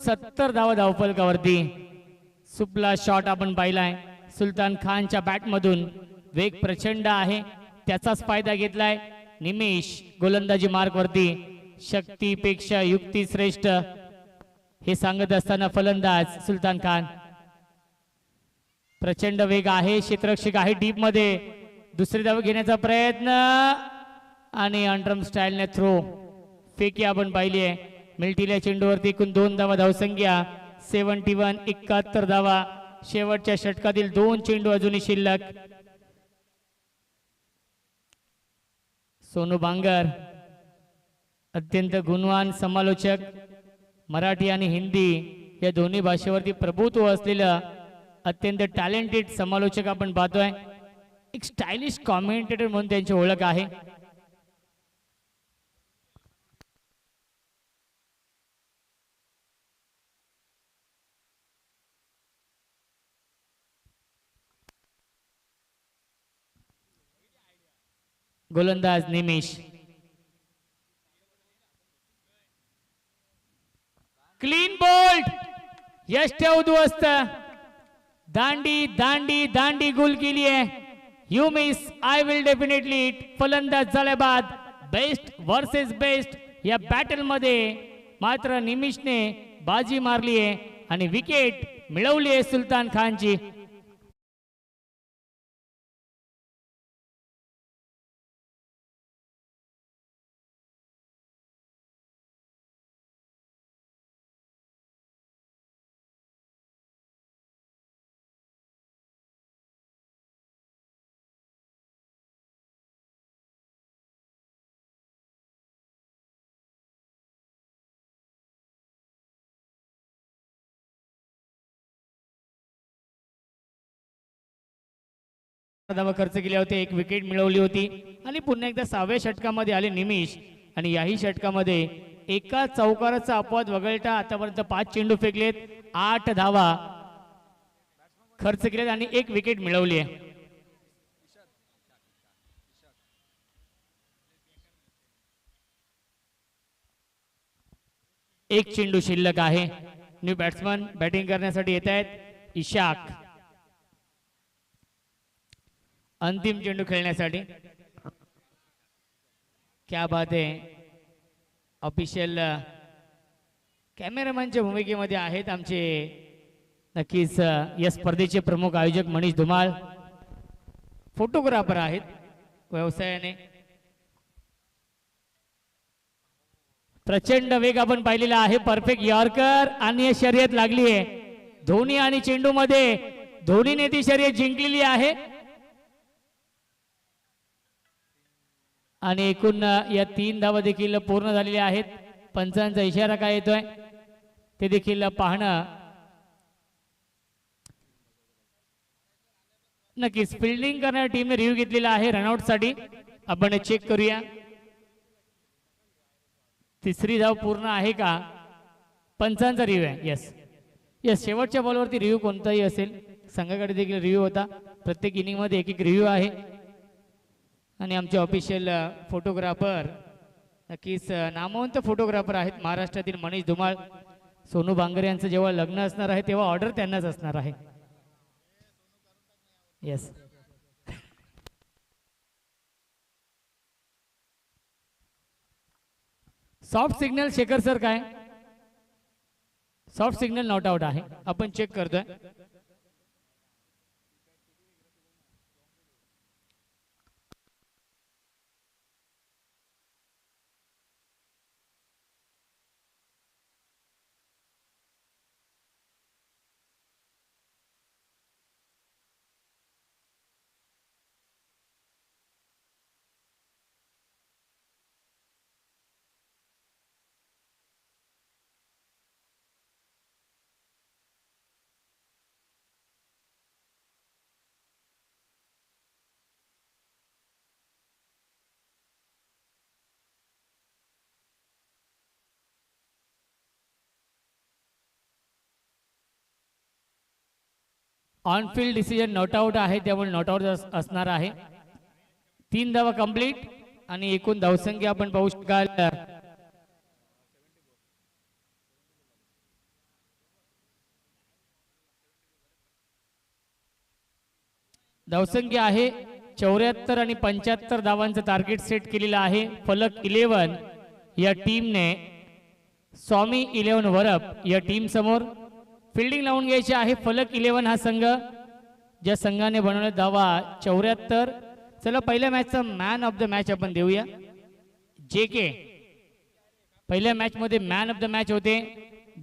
सत्तर धावा धावफलकावरती. सुपला शॉट आपण पाहिलाय सुलतान खानच्या बॅट मधून. वेग प्रचंड आहे त्याचाच फायदा घेतलाय निमिष गोलंदाजी मार्क वरती. शक्तीपेक्षा युक्ती श्रेष्ठ हे सांगत असताना फलंदाज सुलतान खान. प्रचंड वेग आहे. क्षेत्ररक्षक आहे डीप मध्ये. दुसरी धाव घेण्याचा प्रयत्न आणि अंडरम स्टाईलने थ्रो फेकी आपण पाहिली आहे. मिल्टीला चेंडूवरती एकूण 2 धावा. धावसंख्या 71. 71 धावा. शेवटच्या षटकातील 2 चेंडू अजूनही शिल्लक. सोनू बांगर अत्यंत गुणवान समालोचक. मराठी आणि हिंदी या दोन्ही भाषेवरती प्रभुत्व असलेलं अत्यंत टॅलेंटेड समालोचक आपण पाहतोय. एक स्टायलिश कॉमेंटेटर म्हणून त्यांची ओळख आहे. गोलंदाज निमिष. यश ठेव दोस्त. दांडी दांडी दांडी गोल केली आहे. You miss I will definitely. फलंदाज झाल्या बाद बेस्ट वर्सेस बेस्ट या बॅटल मध्ये मात्र निमिषने बाजी मारली आहे आणि विकेट मिळवली आहे सुलतान खानची. धावा खर्च केले होते. एक विकेट मिळवली होती आणि पुन्हा एकदा 6व्या षटकामध्ये आले निमिष आणि याही षटकामध्ये एका चौकाराचा अपवाद वगळता आतापर्यंत 5 चेंडू फेकलेत, 8 धावा खर्च केलेत आणि एक विकेट मिळवली आहे. एक चेंडू शिल्लक आहे. न्यू बॅट्समन बॅटिंग करण्यासाठी येत आहेत. इशाक अंतिम चेंडू खेळण्यासाठी. क्या बात आहे. ऑफिशियल कॅमेरामॅनच्या भूमिकेमध्ये आहेत आमचे नक्कीच या स्पर्धेचे प्रमुख आयोजक मनीष धुमाळ. फोटोग्राफर आहेत व्यवसायाने. प्रचंड वेग आपण पाहिलेला आहे. परफेक्ट यॉर्कर आणि शर्यत लागली आहे धोनी आणि चेंडू मध्ये. धोनीने ती शर्यत जिंकलेली आहे आणि एकूण या 3 धावा देखील पूर्ण झालेल्या आहेत. पंचांचा इशारा काय येतोय ते देखील पाहणं नक्कीच. फिल्डिंग करणाऱ्या टीमने रिव्ह्यू घेतलेला आहे रनआउट साठी. आपण चेक करूया 3री धाव पूर्ण आहे का. पंचांचा रिव्ह्यू आहे. यस यस शेवटच्या बॉलवरती रिव्ह्यू कोणताही असेल. संघाकडे देखील रिव्ह्यू होता. प्रत्येक इनिंग मध्ये एक रिव्ह्यू आहे आणि आमचे ऑफिशियल फोटोग्राफर नक्कीच नामवंत फोटोग्राफर आहेत महाराष्ट्रातील मनीष धुमाळ. सोनू बांगर यांचं जेव्हा लग्न असणार आहे तेव्हा ऑर्डर त्यांनाच असणार आहे. Yes soft signal Shekhar sir काय. सॉफ्ट सिग्नल नॉट आउट आहे. आपण चेक करतोय. On field decision not out आहे त्यामुळे नॉट आउट असणार आहे. 3 धावा कंप्लीट आणि एकूण धावसंख्या आपण पाहू शकाल धावसंख्या आहे 74 आणि 75 धावांचं टार्गेट सेट केलेलं आहे. फलक 11 या टीमने स्वामी 11 वरप या टीम समोर फिल्डिंग लावून घ्यायची आहे. फलक 11 हा संघ ज्या संघाने बनवले धावा 74. चला पहिल्या मॅचचा मॅन ऑफ द मॅच आपण देऊया. JK पहिल्या मॅच मध्ये मॅन ऑफ द मॅच होते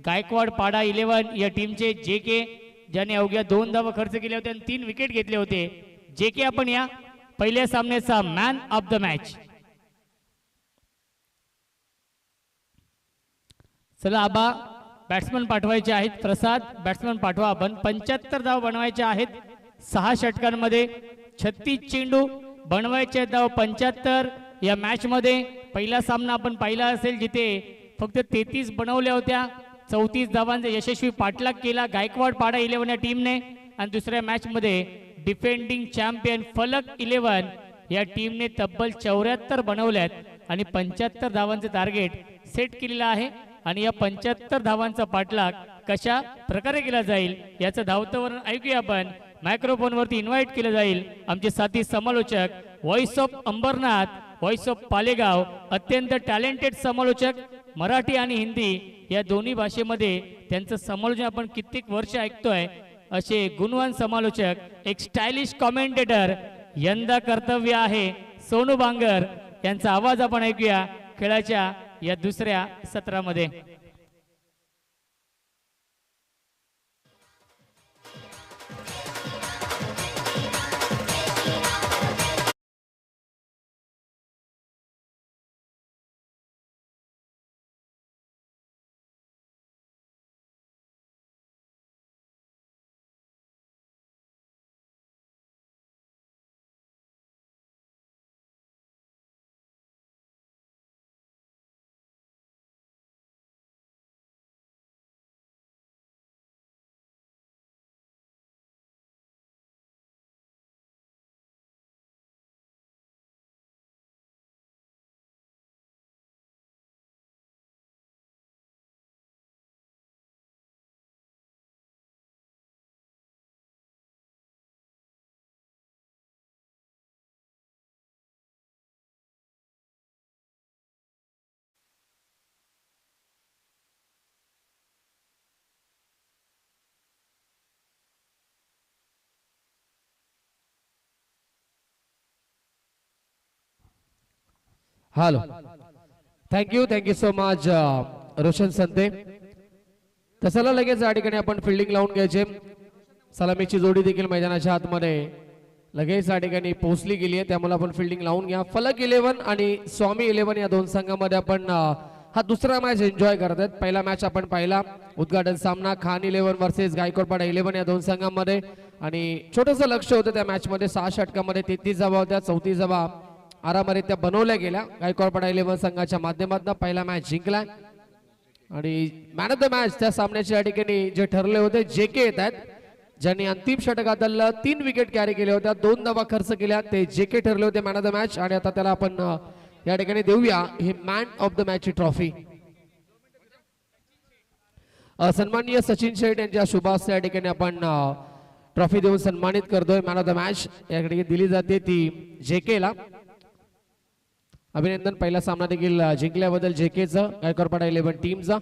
गायकवाड पाडा 11 या टीमचे JK ज्याने अवघ्या 2 धावा खर्च केले होते आणि 3 विकेट घेतले होते. JK आपण या पहिल्या सामन्याचा मॅन ऑफ द मॅच. चला आबा बॅट्समन पाठवायचे आहेत. प्रसाद बॅट्समन पाठवा. आपण 75 धाव बनवायचे आहेत 6 षटकांमध्ये. 36 चेंडू बनवायचे धाव 75 या मॅच मध्ये. पहिला सामना आपण पाहिला असेल जिथे फक्त 33 बनवल्या होत्या. 34 धावांचा यशस्वी पाठलाग केला गायकवाड पाडा 11 या टीमने. आणि दुसऱ्या मॅच मध्ये डिफेंडिंग चॅम्पियन फलक 11 या टीमने तब्बल 74 बनवल्यात आणि 75 धावांचे टार्गेट सेट केलेलं आहे. आणि या 75 धावांचा पाठलाग कशा प्रकारे केला जाईल याचं धावतं वर्णन ऐकूया आपण. मायक्रोफोन वरती इन्व्हाइट केलं जाईल आमचे साथी समालोचक, voice of Ambernath, voice of Palegaon, अत्यंत टॅलेंटेड समालोचक, मराठी आणि हिंदी या दोन्ही भाषेमध्ये त्यांचं समालोचन आपण कित्येक वर्ष ऐकतोय. असे गुणवान समालोचक, एक स्टायलिश कॉमेंटेटर, यंदा कर्तव्य आहे सोनू बांगर यांचा आवाज आपण ऐकूया खेळाच्या या दुसऱ्या सत्रामध्ये. Hello, thank you so much Roshan Sante. तसला लगेच या ठिकाणी आपण फिल्डिंग लावून घ्यायचे. सलामीची जोडी देखील मैदानाच्या आतमध्ये लगेच या ठिकाणी पोहोचली गेली आहे, त्यामुळे आपण फिल्डिंग लावून घ्या. फलक 11 आणि स्वामी 11 या दोन संघामध्ये आपण हा दुसरा मॅच एन्जॉय करत आहेत. पहिला मॅच आपण पाहिला उद्घाटन सामना खान 11 वर्सेस गायकवाड 11 या दोन संघांमध्ये, आणि छोटंसं लक्ष होतं त्या मॅच मध्ये. 6 षटकामध्ये 33 धावा होत्या, 34 धावा आरामरित्या बनवल्या गेल्या. गायकवाड 11 संघाच्या माध्यमातून पहिला मॅच जिंकला, आणि मॅन ऑफ द मॅच त्या सामन्याच्या या ठिकाणी जे ठरले होते जेके येत आहेत, ज्यांनी अंतिम षटकातील 3 विकेट कॅरी केल्या होत्या, 2 धावा खर्च केल्या, ते जेके ठरले होते मॅन ऑफ द मॅच. आणि आता त्याला आपण या ठिकाणी देऊया he man of the match ची ट्रॉफी. सन्माननीय सचिन शेठ यांच्या शुभास या ठिकाणी आपण ट्रॉफी देऊन सन्मानित करतोय. मॅन ऑफ द मॅच या ठिकाणी दिली जाते ती जेके ला. अभिनंदन, पहिला सामना देखील जिंकल्याबद्दल जेकेचं, गायकवाड 11 टीमचा.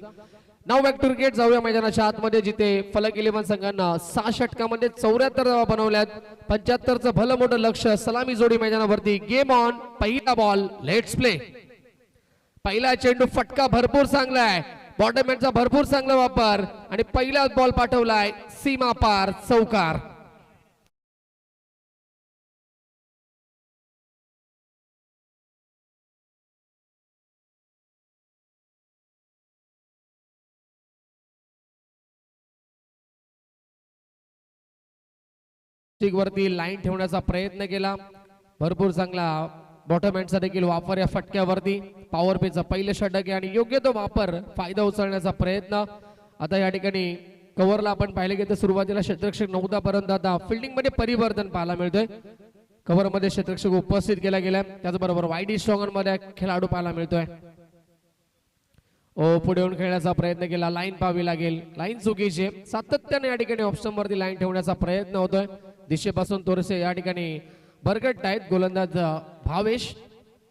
नाव बॅक टू क्रिकेट जाऊया मैदानाच्या आतमध्ये, जिथे फलक 11 संघांना 6 षटकामध्ये 74 धावा बनवल्यात. 75चं भलं मोठं लक्ष, सलामी जोडी मैदानावरती. Game on. पहिला बॉल, लेट्स प्ले. पहिला चेंडू फटका भरपूर चांगलाय, बॉटमॅनचा भरपूर चांगला वापर, आणि पहिलाच बॉल पाठवलाय सीमा पार, चौकार. वरती लाईन ठेवण्याचा प्रयत्न केला, भरपूर चांगला बॉटमॅनचा देखील वापर या फटक्यावरती. पॉवर पेचा पहिलं षटक आहे आणि योग्य तो वापर, फायदा उचलण्याचा प्रयत्न. आता या ठिकाणी कव्हरला आपण पाहिले की सुरुवातीला क्षेत्ररक्षक नव्हता, परंतु आता फिल्डिंग मध्ये परिवर्तन पाहायला मिळतोय. कव्हर मध्ये क्षेत्ररक्षक उपस्थित केला गेला, त्याचबरोबर वाईड स्ट्रॉंगर मध्ये खेळाडू पाहायला मिळतोय. पुढे येऊन खेळण्याचा प्रयत्न केला, लाईन पाहावी लागेल, लाईन चुकीची. सातत्याने या ठिकाणी ऑप्शन वरती लाईन ठेवण्याचा प्रयत्न होतोय. दिशेपासून थोडेसे या ठिकाणी भरकट आहेत गोलंदाज भावेश.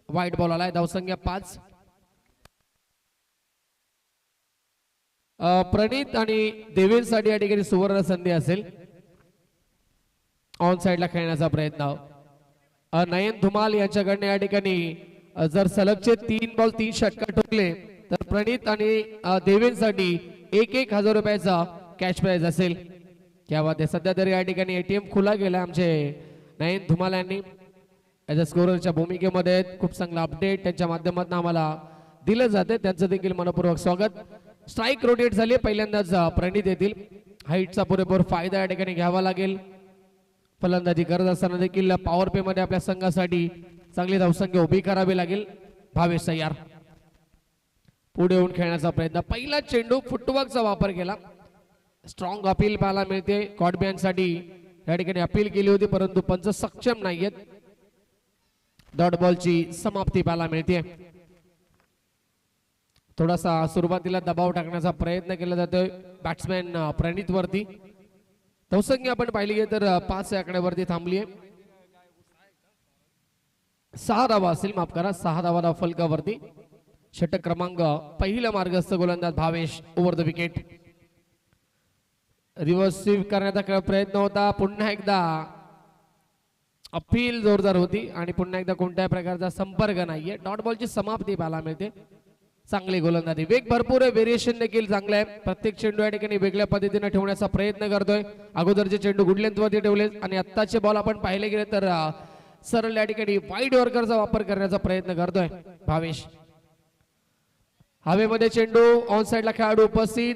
वाईट बॉल आलाय, धावसंख्या 5. प्रणित आणि देवेंसाठी या ठिकाणी सुवर्ण संधी असेल. ऑन साइडला खेळण्याचा प्रयत्न नयन धुमाल यांच्याकडनं या ठिकाणी जर सलगचे 3 बॉल 3 षटकार ठोकले तर प्रणित आणि देवेंसाठी 1,000 रुपयाचा कॅश प्राइज असेल. क्या बात आहे. सध्या तरी या ठिकाणी एटीएम खुला गेला आमचे नयन धुमाल यांनी ॲज अ स्कोररच्या भूमिकेमध्ये. खूप चांगला अपडेट त्यांच्या माध्यमातून आम्हाला दिलं जाते, त्यांचं देखील मनपूर्वक स्वागत. स्ट्राईक रोटेट झाली, पहिल्यांदाच प्रणित येतील. हाईटचा पुरेपूर फायदा या ठिकाणी घ्यावा लागेल. फलंदाजी करत असताना देखील पॉवर पे मध्ये आपल्या संघासाठी चांगली धावसंख्या उभी करावी लागेल. भावेश तयार, पुढे येऊन खेळण्याचा प्रयत्न. पहिला चेंडू फुटवर्कचा वापर केला. स्ट्रॉंग अपील पाहायला मिळते. कॉडबॅनसाठी या ठिकाणी अपील केली होती, परंतु पंच सक्षम नाहीयेत. डॉट बॉलची समाप्ती पाहायला मिळते. थोडासा सुरुवातीला दबाव टाकण्याचा प्रयत्न केला जातोय बॅट्समॅन प्रणित वरती. धावसंख्या आपण पाहिली गेली तर 5 या आकड्यावरती थांबली आहे. 6 धावा असेल, माफ करा, 6 धावा फलकावरती. षटक क्रमांक पहिला मार्गस्थ गोलंदाज Bhavesh over the wicket. Reverse sweep करण्याचा प्रयत्न होता, पुन्हा एकदा अपील जोरदार होती आणि पुन्हा एकदा कोणत्याही प्रकारचा संपर्क नाहीये. डॉट बॉलची समाप्ती पाहायला मिळते. चांगली गोलंदाजी, वेग भरपूर आहे, व्हेरिएशन देखील चांगलं आहे. प्रत्येक चेंडू या ठिकाणी वेगळ्या पद्धतीने ठेवण्याचा प्रयत्न करतोय. अगोदरचे चेंडू गुड लेंथ वरती ठेवले आणि आत्ताचे बॉल आपण पाहिले गेले तर सरळ या ठिकाणी वाईड यॉर्करचा वापर करण्याचा प्रयत्न करतोय भावेश. हवेमध्ये चेंडू, ऑन साइडला खेळाडू उपस्थित,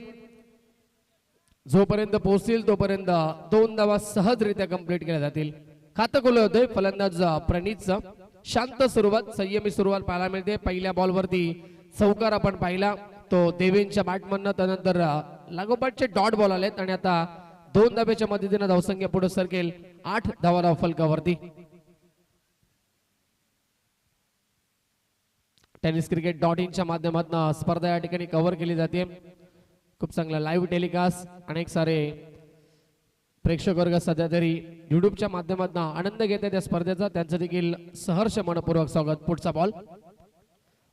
जोपर्यंत पोहोचतील तोपर्यंत 2 धावा सहजरित्या कंप्लीट केल्या जातील. खातं खुलं होतंय फलंदाज प्रणीतचं. शांत सुरुवात, संयमी सुरुवात पाहायला मिळते. पहिल्या बॉलवरती चौकार आपण पाहिला तो देवेंच्या बॅटमधनं, त्यानंतर लागोपाठचे डॉट बॉल आलेत आणि आता 2 धाब्याच्या मदतीने धावसंख्या पुढे सरकेल 8 धावा फलकावरती. टेनिस क्रिकेट .inच्या माध्यमातून स्पर्धा या ठिकाणी कव्हर केली जाते. खूप चांगला लाईव्ह टेलिकास्ट, अनेक सारे प्रेक्षक वर्ग सध्या तरी युट्यूबच्या माध्यमातून आनंद घेत आहे त्या स्पर्धेचा. त्यांचं देखील सहर्ष मनपूर्वक स्वागत. पुढचा बॉल,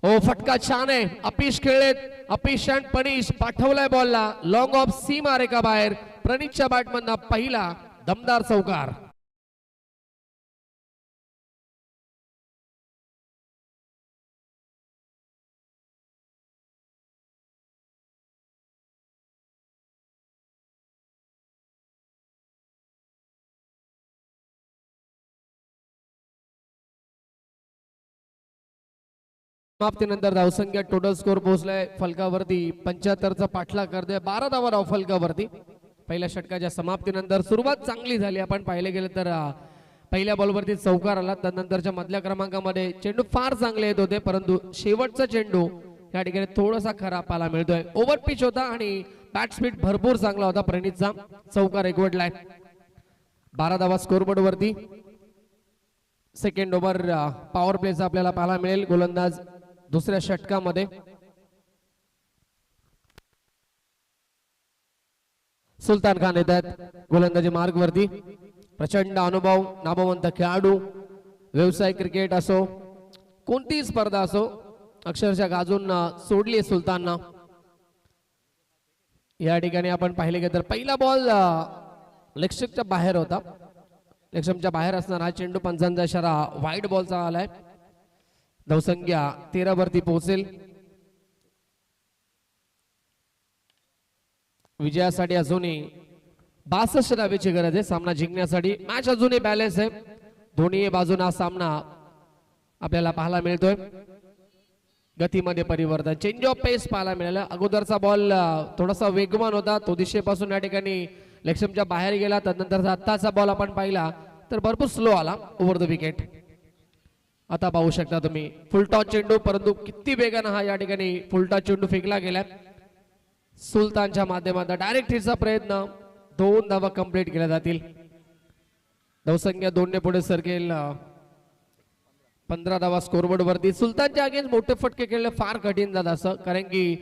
ओ फटका छान आहे, अपिश खेळलेत, अपिश अँड पनिश पाठवलाय बॉलला लॉंग ऑफ सीमा रेखा बाहेर. प्रणीतच्या बॅटमधनं पहिला दमदार चौकार. समाप्तीनंतर धावसंख्या टोटल स्कोर पोहोचलाय फलकावरती 75चा पाठलाग करतोय. 12 धावा धाव फलकावरती. पहिल्या षटकाच्या समाप्तीनंतर सुरुवात चांगली झाली. आपण पाहिले गेले तर पहिल्या बॉलवरती चौकार आला, त्यानंतरच्या मधल्या क्रमांकामध्ये चेंडू फार चांगले येत होते, परंतु शेवटचा चेंडू या ठिकाणी थोडासा खराब पाहायला मिळतोय. ओव्हर पिच होता आणि बॅट स्पीड भरपूर चांगला होता प्रणीतचा. चौकार एकवटलाय. 12 धावा स्कोरबोर्ड वरती. सेकंड ओव्हर पॉवर प्लेचा आपल्याला पाहायला मिळेल. गोलंदाज दुसऱ्या षटकामध्ये सुलतान खान येत आहेत गोलंदाजी मार्ग वरती. प्रचंड अनुभव, नामवंत खेळाडू. व्यवसाय क्रिकेट असो, कोणतीही स्पर्धा असो, अक्षरशः गाजून सोडली सुलतानना. या ठिकाणी आपण पाहिले गेले तर पहिला बॉल लेगस्टंपच्या बाहेर होता. लेगस्टंपच्या बाहेर असणारा हा चेंडू पंचांचा इशारा वाईड बॉलचा आलाय. धावसंख्या 13 वरती पोहोचेल. विजयासाठी अजूनही 62 धावेची गरज आहे सामना जिंकण्यासाठी. मॅच अजूनही बॅलन्स आहे. दोन्ही बाजूना सामना आपल्याला पाहायला मिळतोय. गतीमध्ये परिवर्तन, चेंज ऑफ पेस पाहायला मिळाला. अगोदरचा बॉल थोडासा वेगवान होता, तो दिशेपासून या ठिकाणी लेगस्टंपच्या बाहेर गेला. त्यानंतरचा आत्ताचा बॉल आपण पाहिला तर भरपूर स्लो आला ओव्हर द विकेट. आता पाहू शकता तुम्ही फुलटॉस चेंडू, परंतु किती वेगाने हा या ठिकाणी फुलटॉस चेंडू फेकला गेला. सुलतानच्या माध्यमातून डायरेक्ट हिटचा प्रयत्न. 2 धावा कंप्लीट केल्या जातील. धावसंख्या 2 ने पुढे सरकेल 15 धावा स्कोरबोर्ड वरती. सुलतानच्या अगेन्स्ट मोठे फटके खेळणे फार कठीण जात असं, कारण की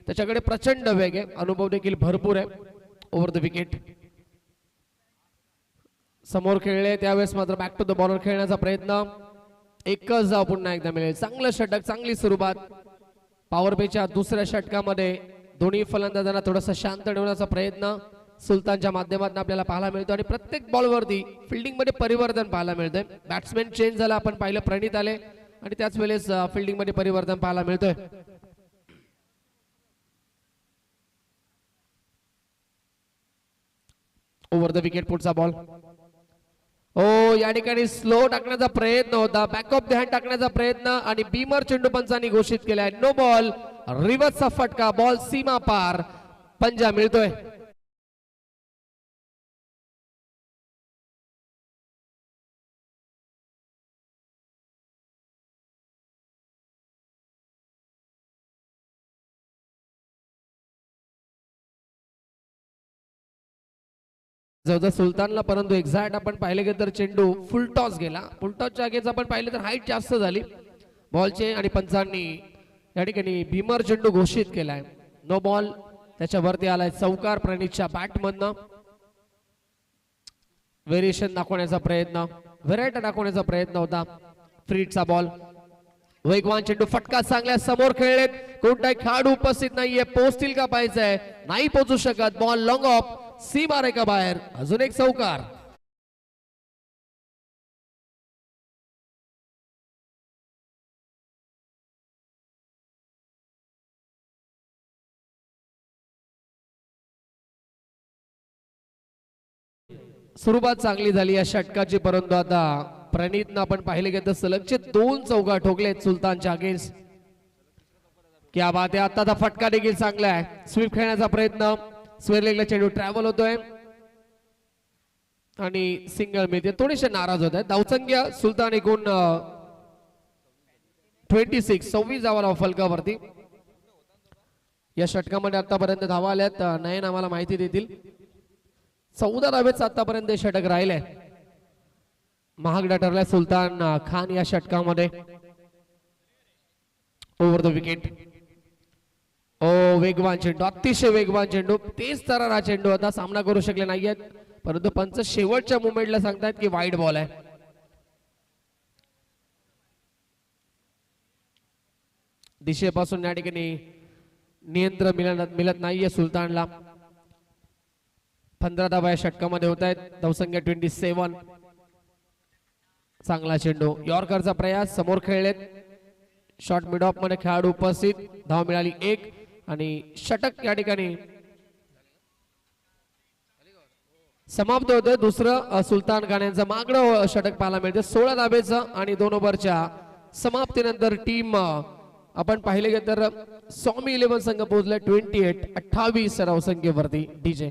त्याच्याकडे प्रचंड वेग आहे, अनुभव देखील भरपूर आहे. Over the wicket. समोर खेळले त्यावेळेस मात्र बॅक टू द बॉलर खेळण्याचा प्रयत्न. एकच धाव पुन्हा एकदा मिळेल. चांगलं षटक, चांगली सुरुवात. पॉवर प्लेच्या दुसऱ्या षटकामध्ये दोन्ही फलंदाजांना थोडासा शांत ठेवण्याचा प्रयत्न सुलतानच्या माध्यमातून आपल्याला पाहायला मिळतो. आणि प्रत्येक बॉलवरती फिल्डिंग मध्ये परिवर्तन पाहायला मिळतंय. बॅट्समॅन चेंज झाला, आपण पाहिलं प्रणीत आले आणि त्याच वेळेस फिल्डिंग मध्ये परिवर्तन पाहायला मिळतोय. Over the wicket. पुढचा बॉल, ओ या ठिकाणी स्लो टाकण्याचा प्रयत्न होता, बॅक ऑफ द हँड टाकण्याचा प्रयत्न आणि बीमर चेंडू पंचांनी घोषित केलाय नो बॉल. रिव्हर्सचा फटका, बॉल सीमा पार, पंजा मिळतोय. जवळ सुलतानला, परंतु एक्झॅक्ट आपण पाहिले गेलं तर चेंडू फुल टॉस गेला. फुल टॉसच्या आगेच आपण पाहिलं तर हाईट जास्त झाली बॉलचे आणि पंचांनी या ठिकाणी भीमर चेंडू घोषित केलाय. No ball. त्याच्यावरती आलाय चौकार प्रणीतच्या बॅट मधनं. व्हेरिएशन दाखवण्याचा प्रयत्न, व्हेरायटी दाखवण्याचा प्रयत्न होता. फ्रीटचा बॉल. वेगवान चेंडू, फटका चांगल्या समोर खेळलेत. कोणताही खेळाडू उपस्थित नाहीये. पोहोचतील का पाहायचंय. नाही पोहोचू शकत. बॉल लॉंग ऑफ, सीमा रेखा बाहेर. अजून एक चौकार. सुरुवात चांगली झाली या षटकाची, परंतु आता प्रणीतनं आपण पाहिले गेलं तर सलगचे 2 चौका ठोकलेत सुलतानच्या अगेन्स्ट. क्या बात आहे. आता फटका देखील चांगला आहे. स्वीप खेळण्याचा प्रयत्न. स्वेरलेगला चेंडू ट्रॅव्हल होतोय आणि सिंगल मिळते. थोडेसे नाराज होत आहेत. धावसंख्या सुलतान एकूण 26 धावा फलकावरती. या षटकामध्ये आतापर्यंत धावा आल्यात. नयन आम्हाला माहिती देतील. 14 धावेच आतापर्यंत षटक राहिले. महागडा ठरलाय सुलतान खान या षटकामध्ये. Over the wicket. ओ वेगवान चेंडू, अतिशय वेगवान चेंडू. तेच तर हा चेंडू आता सामना करू शकले नाहीयेत, परंतु पंच शेवटच्या मुमेंटला सांगतायत की वाईड बॉल आहे. दिशेपासून या ठिकाणी नियंत्रण मिळत नाहीये सुलतानला. 15 धावा या षटकामध्ये होत आहेत. धावसंख्या 27. चांगला चेंडू, यॉर्करचा प्रयास. समोर खेळलेत. शॉर्ट मिड ऑफ मध्ये खेळाडू उपस्थित. धाव मिळाली 1 आणि षटक या ठिकाणी समाप्त होतं. दुसरं सुलतान खान यांचं मागणं षटक पाहायला मिळते. 16 धावेचं आणि 2 ओव्हरच्या समाप्तीनंतर टीम आपण पाहिले गेलं तर स्वामी 11 संघ पोहोचले 28 धावसंख्येवरती. डीजे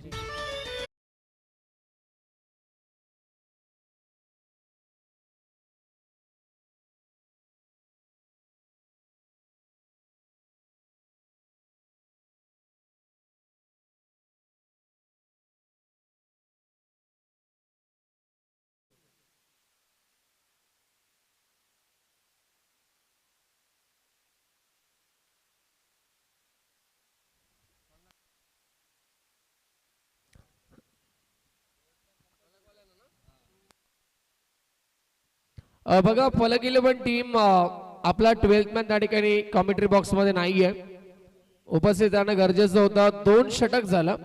बघा, फलक 11 टीम आपला 12th मॅन त्या ठिकाणी कॉमेंट्री बॉक्स मध्ये नाहीये. उपस्थित राहणं गरजेचं होतं. 2 षटक झालं.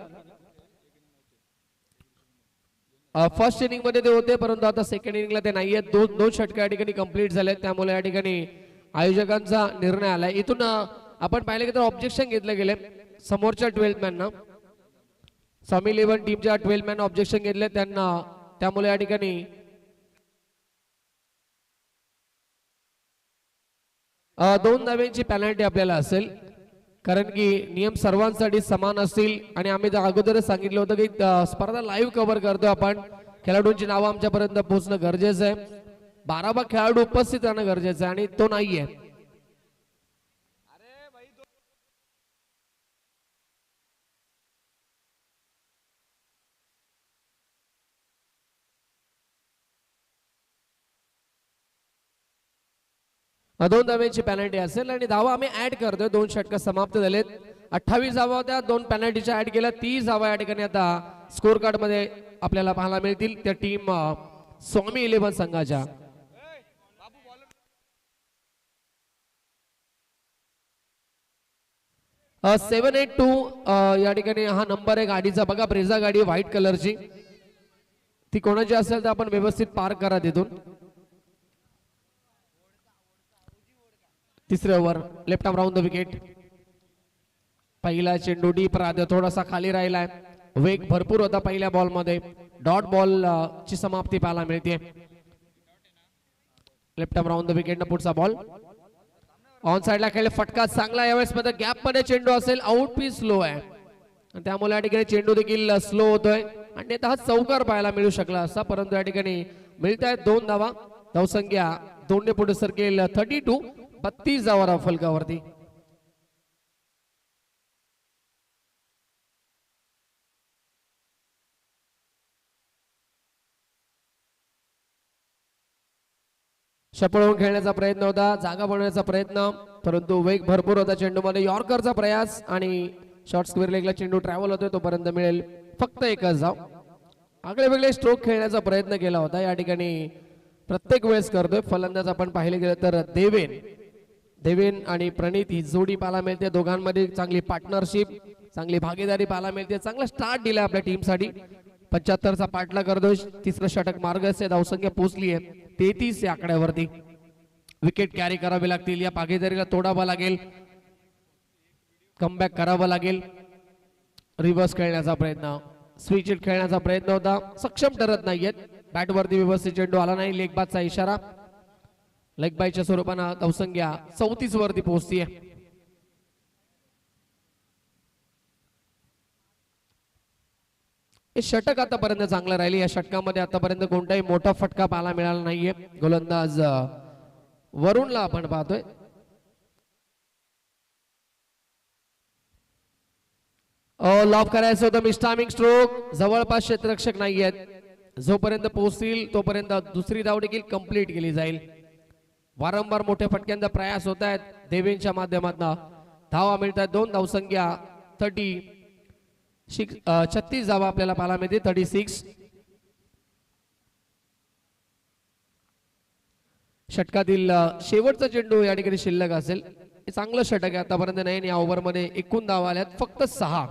फर्स्ट इनिंग मध्ये ते होते, परंतु आता सेकंड इनिंगला ते नाहीये. 2 षटक या ठिकाणी कंप्लीट झाले. त्यामुळे या ठिकाणी आयोजकांचा निर्णय आलाय. इथून आपण पाहिलं की तर ऑब्जेक्शन घेतले गेले समोरच्या 12th मॅन. स्वामी 11 टीमच्या 12th मॅन ऑब्जेक्शन घेतले त्यांना. त्यामुळे या ठिकाणी 2 धाव्यांची पेनल्टी आपल्याला असेल, कारण की नियम सर्वांसाठी समान असतील. आणि आम्ही अगोदरच सांगितलं होतं की स्पर्धा लाईव्ह कव्हर करतो आपण. खेळाडूंची नावं आमच्यापर्यंत पोहोचणं गरजेचं आहे. 12 खेळाडू उपस्थित राहणं गरजेचं आहे आणि तो नाहीये. दोन धाव्यांची पेनल्टी असेल आणि धावा आम्ही ऍड करतोय. 2 षटक समाप्त झालेत. 28 धावा होत्या. 2 पेनल्टीच्या ऍड केल्या. 30 धावा या ठिकाणी आता स्कोर कार्ड मध्ये आपल्याला पाहायला मिळतील त्या टीम स्वामी 11 संघाच्या. अ 782 या ठिकाणी हा नंबर आहे गाडीचा. बघा, ब्रेझा गाडी व्हाईट कलरची. ती कोणाची असेल तर आपण व्यवस्थित पार्क करा तिथून. तिसरे over. Left arm round the wicket. पहिला चेंडू डीप राहतो, थोडासा खाली राहिलाय. वेग भरपूर होता पहिल्या बॉल मध्ये. डॉट बॉल ची समाप्ती पाहायला मिळते. Left arm round the wicket न पुढचा बॉल ऑन साइडला खेळले. फटका चांगला यावेळेस मध्ये गॅप मध्ये चेंडू असेल. आउट पीस स्लो आहे आणि त्यामुळे या ठिकाणी चेंडू देखील स्लो होतोय आणि हा चौकार पाहायला मिळू शकला असता, परंतु या ठिकाणी मिळत आहेत 2 धावा. धावसंख्या 2 ने पुढे सरकेल 32 धावा फलकावरती. पळवून खेळण्याचा प्रयत्न होता, जागा बनवण्याचा प्रयत्न, परंतु वेग भरपूर होता चेंडूमध्ये. यॉर्करचा प्रयास आणि शॉर्ट स्क्वेअर लेगला चेंडू ट्रॅव्हल होतोय, तोपर्यंत मिळेल फक्त एकच धाव. आगळे वेगळे स्ट्रोक खेळण्याचा प्रयत्न केला होता, या ठिकाणी प्रत्येक वेळेस करतोय. फलंदाज आपण पाहिले गेलं तर देवेन आणि प्रणित ही जोडी पाहायला मिळते. दोघांमध्ये चांगली पार्टनरशिप, चांगली भागीदारी पाहायला मिळते. चांगला स्टार्ट दिला आपल्या टीमसाठी. 75चा पाठला करतोय. तिसरं षटक मार्गस्थ, धावसंख्या पोहोचली आहे 33 या आकड्यावरती. विकेट कॅरी करावी लागतील, या भागीदारीला तोडावं लागेल, कमबॅक करावं लागेल. रिव्हर्स खेळण्याचा प्रयत्न, स्विच हिट खेळण्याचा प्रयत्न होता, सक्षम ठरत नाहीयेत. बॅटवरती व्यवस्थित चेंडू आला नाही. लेग बादचा इशारा. लेग बायच्या स्वरूपानं धावसंख्या 34 वरती पोहोचतीये. हे षटक आतापर्यंत चांगलं राहिले. या षटकामध्ये आतापर्यंत कोणताही मोठा फटका पाहायला मिळाला नाहीये. गोलंदाज वरुणला आपण पाहतोय. लॉब करायचं होतं, मिस्टामिंग स्ट्रोक. जवळपास क्षेत्ररक्षक नाहीयेत. जोपर्यंत पोहोचतील तोपर्यंत दुसरी धाव देखील कंप्लीट केली जाईल. वारंवार मोठ्या फटक्यांचा प्रयास होत आहेत देवेंच्या माध्यमातून. धावा मिळतात 2. धावसंख्या 36 धावा आपल्याला पाहायला मिळते. 36. षटकातील शेवटचा चेंडू या ठिकाणी शिल्लक असेल. हे चांगलं षटक आहे आतापर्यंत. नाही, या ओव्हरमध्ये एकूण धावा आल्यात फक्त 6.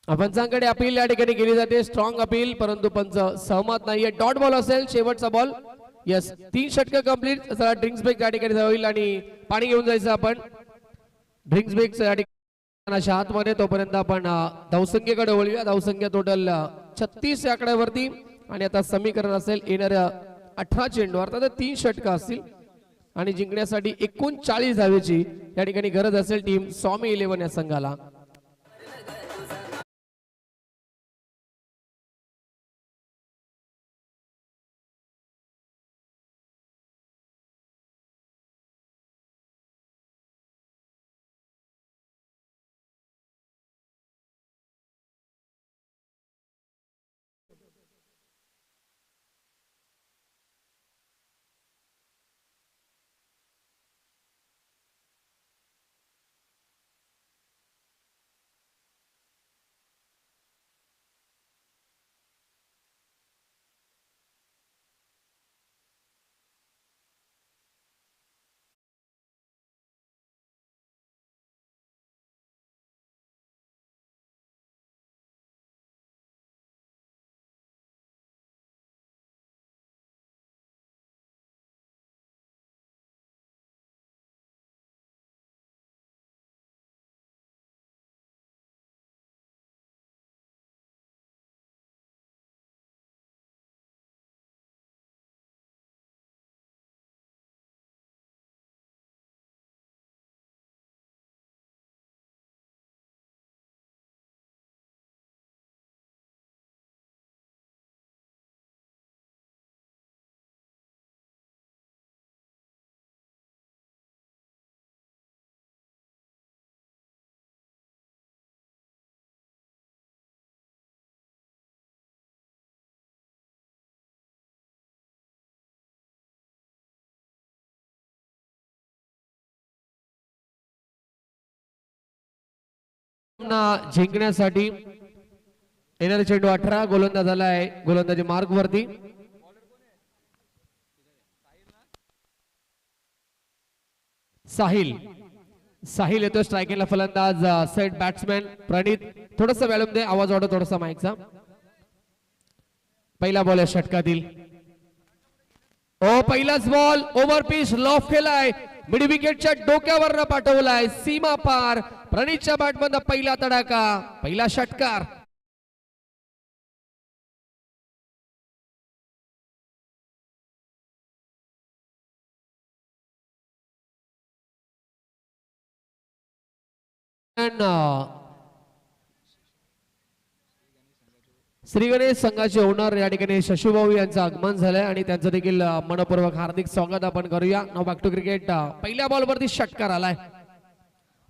पंचांकडे अपील या ठिकाणी केली जाते, स्ट्रॉंग अपील, परंतु पंच सहमत नाहीये. डॉट बॉल असेल शेवटचा बॉल. यस, 3 षटक कंप्लीट. ड्रिंक्स ब्रेक या ठिकाणी होईल आणि पाणी घेऊन जायचं आपण. ड्रिंक्स ब्रेक या ठिकाणी आतमध्ये. तोपर्यंत आपण धावसंख्येकडे वळूया. धावसंख्या टोटल 36 या आकड्यावरती. आणि आता समीकरण असेल येणाऱ्या 18 चेंडू, अर्थात 3 षटक असतील आणि जिंकण्यासाठी 39 धावेची या ठिकाणी गरज असेल टीम स्वामी 11 या संघाला. जिंकण्यासाठी येणारा चेंडू 18. गोलंदाज आला आहे गोलंदाजी मार्ग वरती. साहिल येतो स्ट्रायकिंगला. फलंदाज सेट बॅट्समॅन प्रणित. थोडस वॅल्यूम दे, आवाज वाढव थोडासा माईकचा. पहिला बॉल आहे षटकातील. पहिलाच बॉल ओव्हर पिच लॉफ केलाय. मिड विकेटच्या डोक्यावर पाठवलाय सीमा पार. प्रणितच्या बॅटमधून पहिला तडाखा, पहिला षटकार. श्री गणेश संघाचे ओनर या ठिकाणी शशुभाऊ यांचं आगमन झालंय आणि त्यांचं देखील मनपूर्वक हार्दिक स्वागत आपण करूया. नाव बॅक टू क्रिकेट. पहिल्या बॉल वरती षटकार आलाय.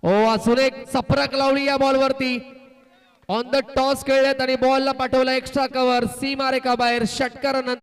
अजून एक चपराक लावली या बॉलवरती. ऑन द टॉस खेळलेत आणि बॉलला पाठवला एक्स्ट्रा कव्हर सीमा रेखा बाहेर. षटकारानंतर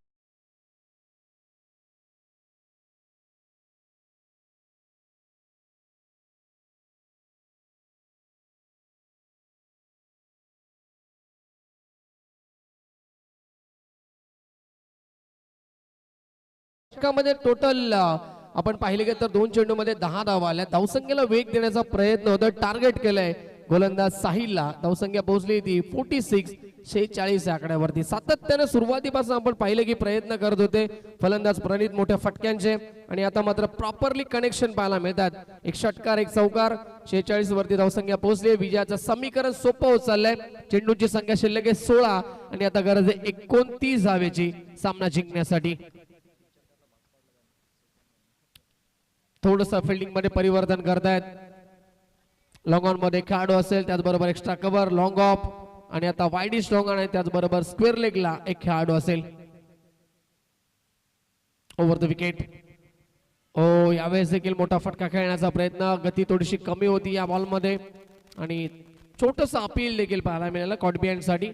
मध्ये टोटल आपण पाहिले गेलं तर 2 चेंडूमध्ये 10 धावा आल्या. धावसंख्येला वेग देण्याचा प्रयत्न होता. टार्गेट केलंय गोलंदाज साहिलला. धावसंख्या पोहोचली ती 46 या आकड्यावरती. सातत्याने सुरुवातीपासून आपण पाहिले की प्रयत्न करत होते फलंदाज प्रणित मोठ्या फटक्यांचे आणि आता मात्र प्रॉपरली कनेक्शन पाहायला मिळतात. एक षटकार एक चौकार. 46 वरती धावसंख्या पोहोचली. विजयाचं समीकरण सोपं होत चाललंय. चेंडूची संख्या शिल्लक आहे 16 आणि आता गरज आहे 29 धावेची सामना जिंकण्यासाठी. थोडंसं फिल्डिंग मध्ये परिवर्तन करतायत. लॉंग ऑन मध्ये खेळाडू असेल त्याचबरोबर एक्स्ट्रा कव्हर लॉंग ऑफ आणि आता वाईडिश लॉंग ऑन आहे त्याचबरोबर स्क्वेअर लेगला एक खेळाडू असेल. Over the wicket. यावेळेस देखील मोठा फटका खेळण्याचा प्रयत्न. गती थोडीशी कमी होती या बॉल मध्ये आणि छोटस अपील देखील पाहायला मिळालं कॉट बिहाइंड साठी,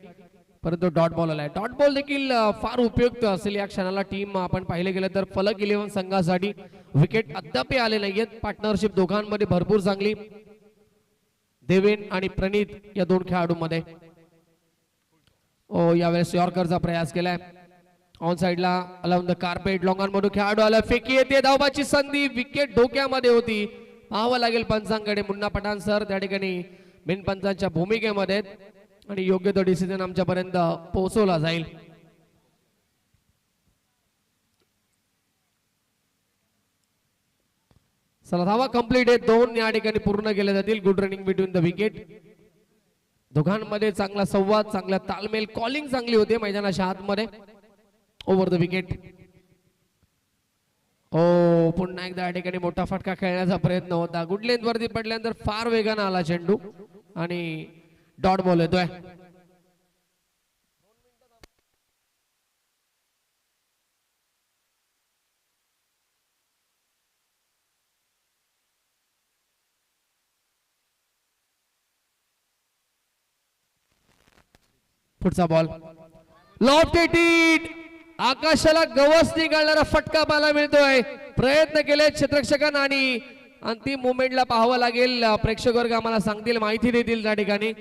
परंतु डॉट बॉल आलाय. डॉट बॉल देखील फार उपयुक्त असेल या क्षणाला. टीम आपण पाहिले गेलं तर फलक 11 संघासाठी विकेट अद्याप आले नाहीयेत. पार्टनरशिप दोघांमध्ये भरपूर चांगली. देवेन आणि प्रणित या दोन खेळाडूंमध्ये. यावेळेस यॉर्करचा प्रयास केलाय. ऑन साइडला alone the carpet long on मधून खेळाडू आला. फेकी येते. धावबाची संधी. विकेट डोक्यामध्ये होती. पाहावं लागेल पंचांकडे. मुन्ना पठाण सर त्या ठिकाणी बिन पंचांच्या भूमिकेमध्ये आणि योग्य तो डिसिजन आमच्यापर्यंत पोहोचवला जाईल. चला धावा कंप्लीट आहे. 2 या ठिकाणी पूर्ण केले जातील. Good running between the wicket. दोघांमध्ये चांगला संवाद, चांगला तालमेल, कॉलिंग चांगली होते मैदानाच्या आतमध्ये. Over the wicket. पुन्हा एकदा या ठिकाणी मोठा फटका खेळण्याचा प्रयत्न होता. गुड लेंथ वरती पडल्यानंतर फार वेगाने आला चेंडू आणि डॉट बॉल येतोय. पुढचा बॉल लॉफ्टेड. आकाशाला गवस निघालणारा फटका पाहायला मिळतोय. प्रयत्न केले क्षेत्ररक्षकांना आणि अंतिम मोमेंटला पाहावं लागेल. प्रेक्षक वर्ग आम्हाला सांगतील, माहिती देतील त्या ठिकाणी.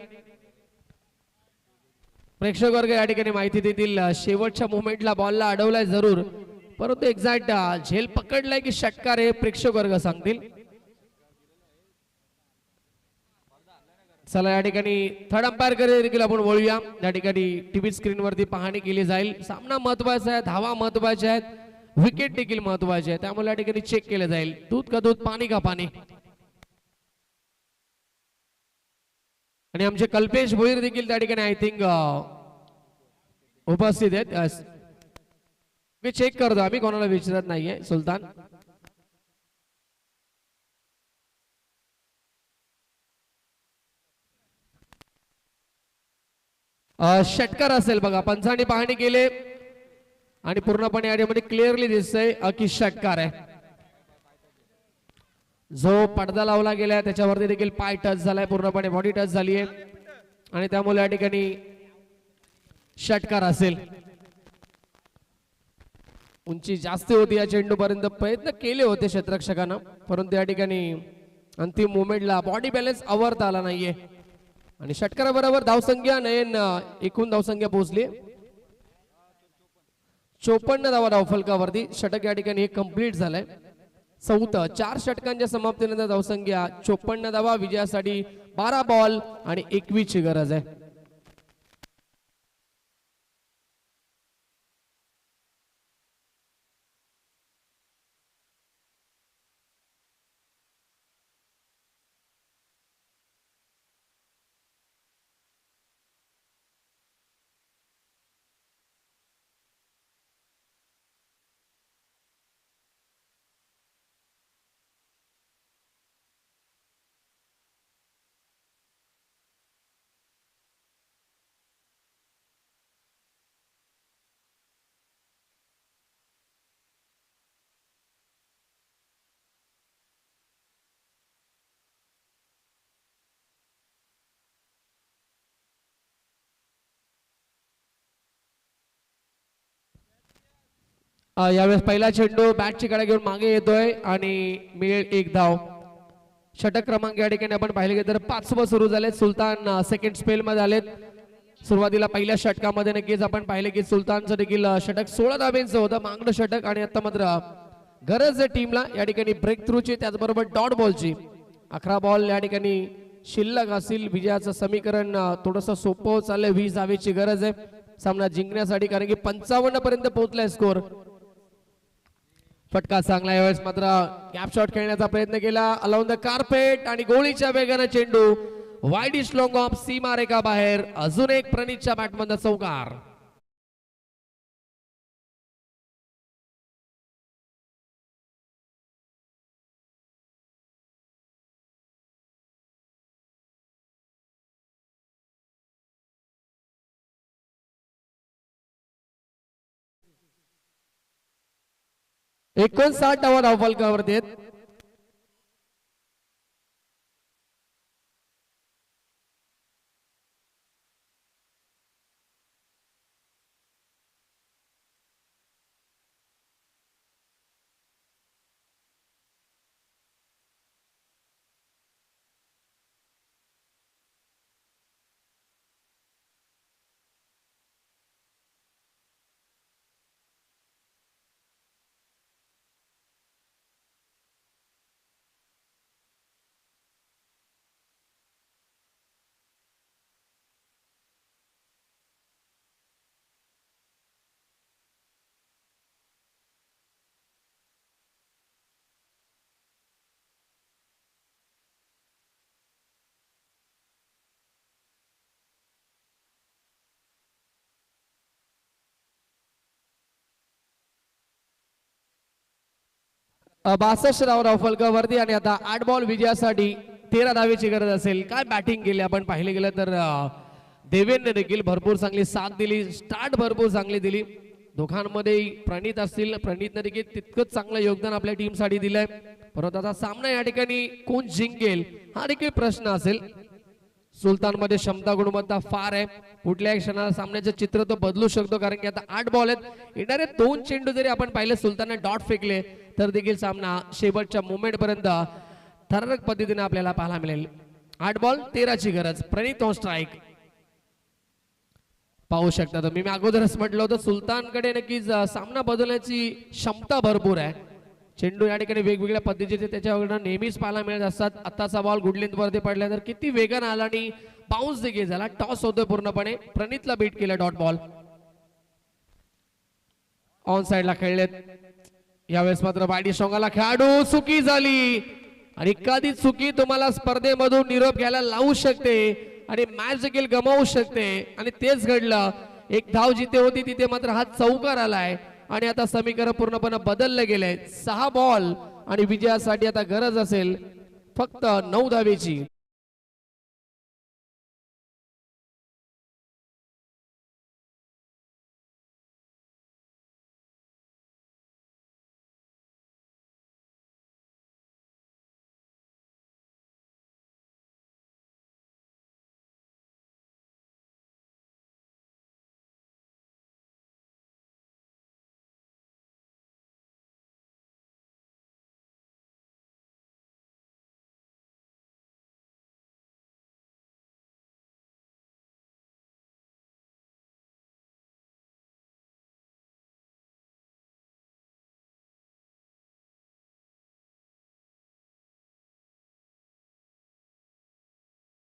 प्रेक्षक वर्ग या ठिकाणी माहिती देतील. शेवटच्या मोमेंटला बॉलला अडवलाय जरूर, परंतु एक्झॅक्ट झेल पकडलाय की षटकार हे प्रेक्षक वर्ग सांगतील. चला या ठिकाणी थर्ड अंपायर कडे देखील आपण बोलूया. या ठिकाणी टीव्ही स्क्रीन वरती पाहणी केली जाईल. सामना महत्वाचा आहे, धावा महत्वाच्या आहेत, विकेट देखील महत्वाचे आहे. त्यामुळे या ठिकाणी चेक केलं जाईल. दूध का दूध, पाणी का पाणी. आणि आमचे कल्पेश भोईर देखील त्या ठिकाणी आय थिंक उपस्थित आहेत. मी चेक करतो, आम्ही कोणाला विचारत नाहीये. सुलतान षटकार असेल बघा. पंचांनी पाहणी केले आणि पूर्णपणे यामध्ये क्लिअरली दिसतंय की षटकार आहे. जो पडदा लावला गेलाय त्याच्यावरती देखील पाय टच झालाय, पूर्णपणे बॉडी टच झाली आहे आणि त्यामुळे या ठिकाणी षटकार असेल. उंची जास्त होती या चेंडू पर्यंत, प्रयत्न केले होते क्षेत्ररक्षकांना, परंतु या ठिकाणी अंतिम मोमेंटला बॉडी बॅलन्स आवरता आला नाहीये आणि षटकाराबरोबर धावसंख्या नयन एकूण धावसंख्या पोहोचली 54 धावा धावफलकावरती. षटक या ठिकाणी हे कंप्लीट झालंय. 4 षटकांच्या समाप्तीनंतर धावसंख्या 54 धावा. विजयासाठी 12 बॉल आणि 21 ची गरज आहे. यावेळेस पहिला चेंडू बॅटची कडा घेऊन मागे येतोय आणि मिळेल एक धाव. षटक क्रमांक या ठिकाणी आपण पाहिले गेले तर 5वं सुरू झाले. सुलतान सेकंड स्पेल मध्ये आलेत. सुरुवातीला पहिल्या षटकामध्ये नक्कीच आपण पाहिले की सुलतानचं देखील षटक 16 धाब्यांचं होतं मागणं षटक आणि आता मात्र गरज आहे टीमला या ठिकाणी ब्रेक थ्रूची त्याचबरोबर डॉट बॉलची. 11 बॉल या ठिकाणी शिल्लक असतील. विजयाचं समीकरण थोडंसं सोपं चाललंय. 20 धावेची गरज आहे सामना जिंकण्यासाठी कारण की 55 पर्यंत पोहोचलाय स्कोर. फटका चांगला यावेळेस मात्र कॅप शॉट खेळण्याचा प्रयत्न केला अलाउन द कार्पेट आणि गोळीच्या वेगानं चेंडू वाईडिश लॉंग ऑफ सीमा रेखा बाहेर. अजून एक प्रणीतच्या बॅटमधनं चौकार. एकोणसाठ धावा धावफलकावरती आहेत. बासष्ट धावा धावफलकावरती आणि आता 8 बॉल विजयासाठी 13 धावेची गरज असेल. काय बॅटिंग केली आपण पाहिले गेलं तर देवेंद्र देखील भरपूर चांगली साथ दिली. स्टार्ट भरपूर चांगली दिली. दोघांमध्ये प्रणीत असतील. प्रणीतने देखील तितकंच चांगलं योगदान आपल्या टीमसाठी दिलंय. परंतु आता सामना या ठिकाणी कोण जिंकेल हा देखील प्रश्न असेल. सुलतान मध्ये क्षमता गुणवत्ता फार आहे. कुठल्याही क्षणाला सामन्याचं चित्र तो बदलू शकतो कारण की आता 8 बॉल आहेत. येणारे 2 चेंडू जरी आपण पाहिले सुलतानने डॉट फेकले तर देखील सामना शेवटच्या मोमेंट पर्यंत थरारक पद्धतीने आपल्याला पाहायला मिळेल. 8 बॉल 13ची गरज. प्रणीत ऑन स्ट्राईक पाहू शकता तुम्ही. मी अगोदरच म्हटलं होतं सुलतानकडे नक्कीच सामना बदलण्याची क्षमता भरपूर आहे. चेंडू या ठिकाणी वेगवेगळ्या पद्धतीचे त्याच्याकडनं नेहमीच पाहायला मिळत असतात. आताचा बॉल गुड लेंथ वरती पडला तर किती वेगानं आला आणि बाउन्स देखील झाला. टॉस होतोय पूर्णपणे. प्रणीतला बीट केला डॉट बॉल. ऑन साइडला खेळलेत. यावेळेस मात्र बाडी शॉंगाला खेळाडू चुकी झाली आणि एखादी चुकी तुम्हाला स्पर्धेमधून निरोप घ्यायला लावू शकते आणि मॅच देखील गमावू शकते आणि तेच घडलं. एक धाव जिथे होती तिथे मात्र हा चौकार आलाय आणि आता समीकरण पूर्णपणे बदलले गेले. 6 बॉल आणि विजयासाठी आता गरज असेल फक्त 9 धावेची.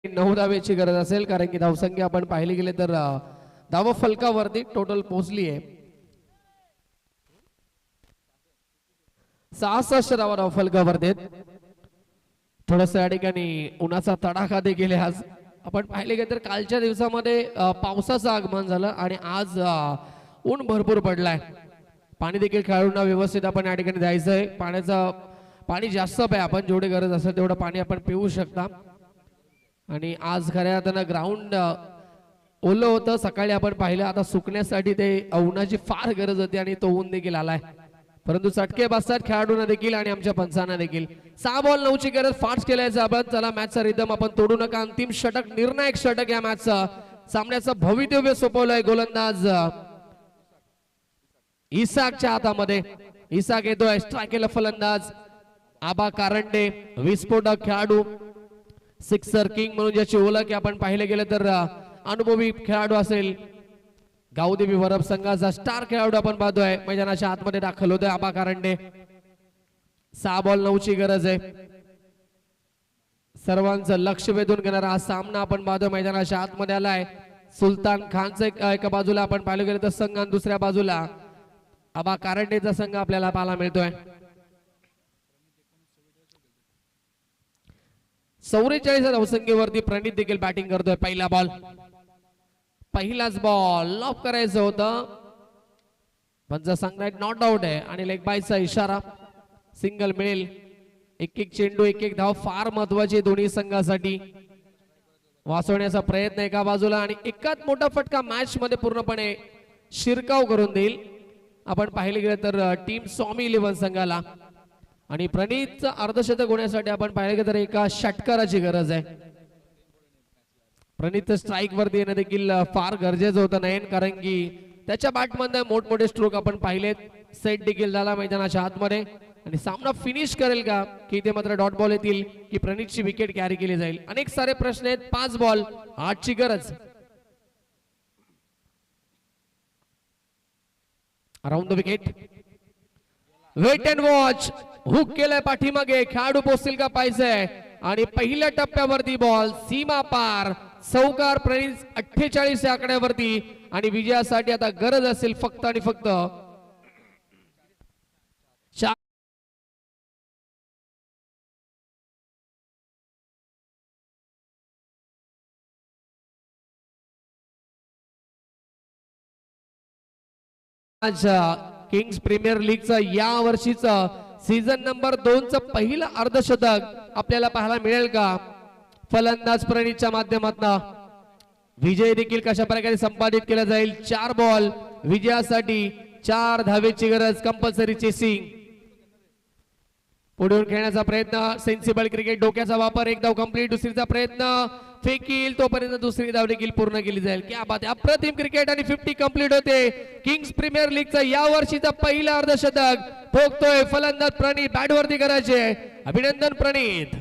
नऊ धावेची गरज असेल कारण की धावसंख्या आपण पाहिली गेले तर धाव फलकावरती टोटल पोहोचली आहे 66 धावा धाव फलकावरती. थोडस या ठिकाणी उन्हाचा तडाखा देखील आज आपण पाहिले गेले तर कालच्या दिवसामध्ये पावसाचं आगमन झालं आणि आज ऊन भरपूर पडलाय. पाणी देखील खेळाडूंना व्यवस्थित आपण या ठिकाणी द्यायचंय. पाणी जास्त आहे. आपण जेवढी गरज असेल तेवढं पाणी आपण पिऊ शकता. आणि आज खऱ्या अर्थानं ग्राउंड ओलं होतं. सकाळी आपण पाहिलं. आता सुकण्यासाठी ते उन्हाची फार गरज होती आणि तो ऊन देखील आलाय. परंतु चटके बसतात खेळाडूंना देखील आणि आमच्या पंचांना देखील. 6 बॉल 9ची गरज. फास्ट केल्याचं आपण. चला मॅचचा रिदम आपण तोडू नका. अंतिम षटक निर्णायक षटक या मॅचचा. सामन्याचं भवितव्य सोपवलंय गोलंदाज इसाकच्या हातामध्ये. इसाक येतोय स्ट्रायकेला फलंदाज. आबा कारंडे विस्फोटक खेळाडू, सिक्सर किंग म्हणून ज्याची ओळख आपण पाहिले गेलं तर अनुभवी खेळाडू असेल. गावदेवी वरप संघाचा स्टार खेळाडू आपण पाहतोय मैदानाच्या आतमध्ये दाखल होतोय आबा कारंडे. 6 बॉल 9ची गरज आहे. सर्वांचं लक्ष वेधून घेणारा हा सामना आपण पाहतोय मैदानाच्या आतमध्ये आलाय. सुलतान खानचं एका बाजूला आपण पाहिलं गेलं तर संघ आणि दुसऱ्या बाजूला आबा कारंडेचा संघ आपल्याला पाहायला मिळतोय. 44 धावसंख्येवरती प्रणित देखील बॅटिंग करतोय. पहिला बॉल, पहिलाच बॉल लॉक करायचं होतं पण सांगण्यात नॉट आउट आहे आणि लेग बायचा इशारा. सिंगल मिळेल. एक एक चेंडू एक एक धाव फार महत्वाची दोन्ही संघासाठी. वाचवण्याचा प्रयत्न एका बाजूला आणि एकाच मोठा फटका मॅच मध्ये पूर्णपणे शिरकाव करून देईल आपण पाहिले गेलं तर टीम स्वामी 11 संघाला. आणि प्रणीतचं अर्धशतक होण्यासाठी आपण पाहिले गेलं तर एका षटकाराची गरज आहे. प्रणीत स्ट्राईक वरती येणं देखील फार गरजेचं होतं नयन, कारण की त्याच्या बॅटमध्ये मोठमोठे स्ट्रोक आपण पाहिलेत. सेट देखील झाला मैदानाच्या आतमध्ये आणि सामना फिनिश करेल का की इथे मात्र डॉट बॉल येतील की प्रणीतची विकेट कॅरी केली जाईल. अनेक सारे प्रश्न आहेत. 5 बॉल 8ची गरज. Around the wicket, wait and watch. Hook केलाय पाठीमागे, खेळाडू पोहोचतील का पाहिजे आणि पहिल्या टप्प्यावरती बॉल सीमा पार. चौकार प्रणीत 48 या आकड्यावरती आणि विजयासाठी आता गरज असेल फक्त आणि फक्त किंग्स प्रीमियर लीगचा या वर्षीचा सीझन नंबर 2चं पहिलं अर्धशतक आपल्याला पाहायला मिळेल का फलंदाज प्रणीतच्या माध्यमातून. विजय देखील कशा प्रकारे संपादित केला जाईल. 4 बॉल विजयासाठी 4 धावेची गरज. Compulsory chasing. पुढे खेळण्याचा प्रयत्न, सेन्सिबल क्रिकेट, डोक्याचा वापर. एक धाव कंप्लीट. दुसरीचा प्रयत्न फेकील तोपर्यंत दुसरी धाव देखील पूर्ण केली जाईल. क्या बात आहे. अप्रतिम क्रिकेट आणि 50 कंप्लीट होते. किंग्स प्रीमियर लीगचा या वर्षीचा पहिला अर्धशतक ठोकतोय फलंदाज प्रणीत. बॅटवरती करायचे. अभिनंदन प्रणीत.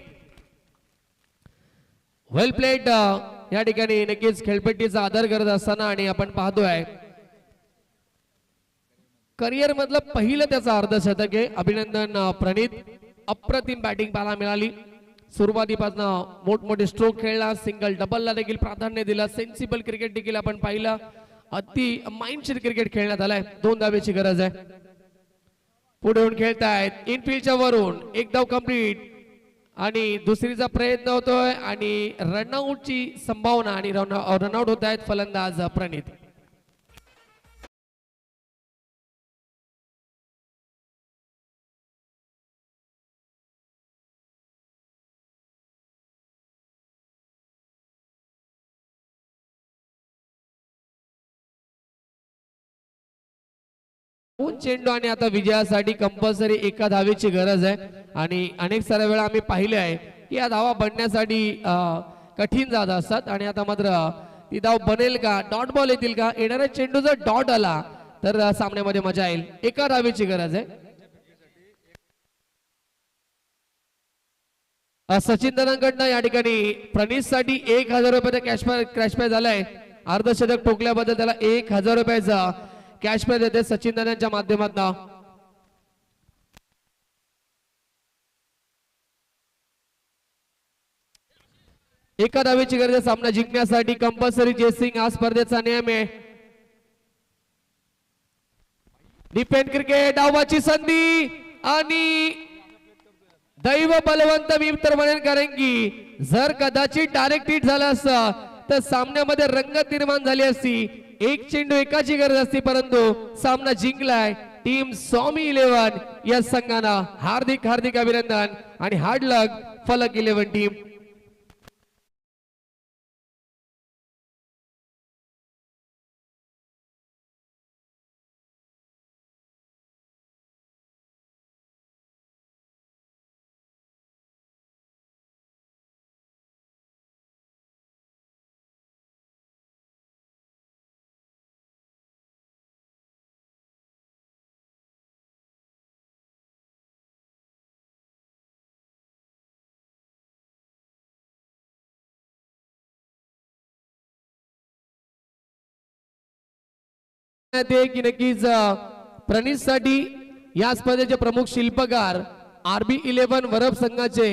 वेल प्लेड. या ठिकाणी नक्कीच खेळपट्टीचा आदर करत असताना आणि आपण पाहतोय करिअर मधलं पहिलं त्याचा अर्धशतक आहे. अभिनंदन प्रणीत. अप्रतिम बॅटिंग पाहायला मिळाली. सुरुवातीपासून मोठमोठे स्ट्रोक खेळला. सिंगल डबलला देखील प्राधान्य दिलं. सेन्सिबल क्रिकेट देखील आपण पाहिलं. अति माइंडसेट क्रिकेट खेळण्यात आलाय. 2 धावेची गरज आहे. पुढे येऊन खेळतायत इनफिल्डच्या वरून. एक धाव कंप्लीट आणि दुसरीचा प्रयत्न होतोय आणि रनआउटची संभावना आणि रनआउट होत आहेत फलंदाज प्रणीत. चेंडू आणि आता विजयासाठी कंपल्सरी एका धावेची गरज आहे. आणि अनेक साऱ्या वेळा आम्ही पाहिले आहे की या धावा बनण्यासाठी कठीण जात असतात आणि आता मात्र ती धाव बनेल का, डॉट बॉल येतील का. येणाऱ्या चेंडू जर डॉट आला तर सामन्यामध्ये मजा येईल. एका धावेची गरज आहे. सचिन दादांकडनं या ठिकाणी प्रणीतसाठी 1000 रुपयाचा कॅश प्राइज झालाय. अर्धशतक ठोकल्याबद्दल त्याला 1000 रुपयाचा कॅश प्राइज देते सचिन दादांच्या माध्यमातून. एका धावेची गरज आहे सामना जिंकण्यासाठी. कंपल्सरी चेसिंग हा स्पर्धेचा नियम आहे. Defend cricket. डावाची संधी आणि दैव बलवंत मी तर म्हणेन, कारण की जर कदाचित डायरेक्ट हिट झाला असता तर सामन्यामध्ये रंगत निर्माण झाली असती. एक चेंडू एकाची गरज असती परंतु सामना जिंकलाय टीम स्वामी 11 या संघानं. हार्दिक हार्दिक अभिनंदन आणि हार्ड लक फलक 11 टीम. ते की नक्कीच प्रणीतसाठी या स्पर्धेचे प्रमुख शिल्पकार RB11 वरब संघाचे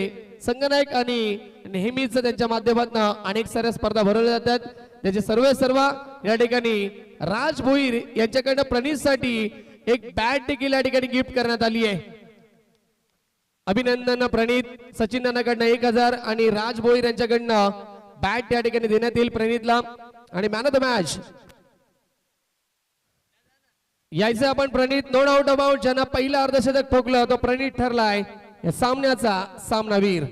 संघनायक आणि नेहमीच त्यांच्या माध्यमातून अनेक साऱ्या स्पर्धा भरवल्या जातात. त्याचे सर्व या ठिकाणी राज भोईर यांच्याकडनं प्रणीतसाठी एक बॅट देखील या ठिकाणी गिफ्ट करण्यात आली आहे. अभिनंदन प्रणीत. सचिन नानाकडनं 1000 आणि राज भोईर यांच्याकडनं बॅट या ठिकाणी देण्यात येईल प्रणीतला. आणि मॅन ऑफ द मॅच यायचं आपण प्रणीत. नो डाऊट अबाउट ज्यांना पहिला अर्धशतक ठोकलं तो प्रणीत ठरलाय या सामन्याचा सामनावीर.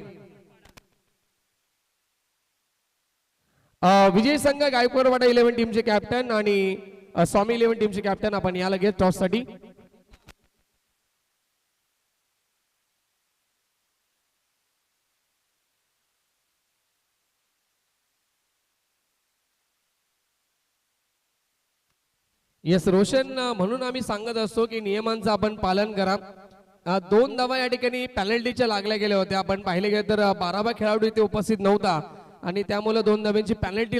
विजय संघ गायकवाड वाडा 11 टीमचे कॅप्टन आणि स्वामी 11 टीमचे कॅप्टन आपण या लगेच टॉस साठी. येस रोशन, म्हणून आम्ही सांगत असतो की नियमांचं आपण पालन करा. 2 धावा या ठिकाणी पेनल्टीच्या लागल्या गेल्या होत्या. आपण पाहिले गेले तर 12वा खेळाडू इथे उपस्थित नव्हता आणि त्यामुळे 2 धाब्यांची पेनल्टी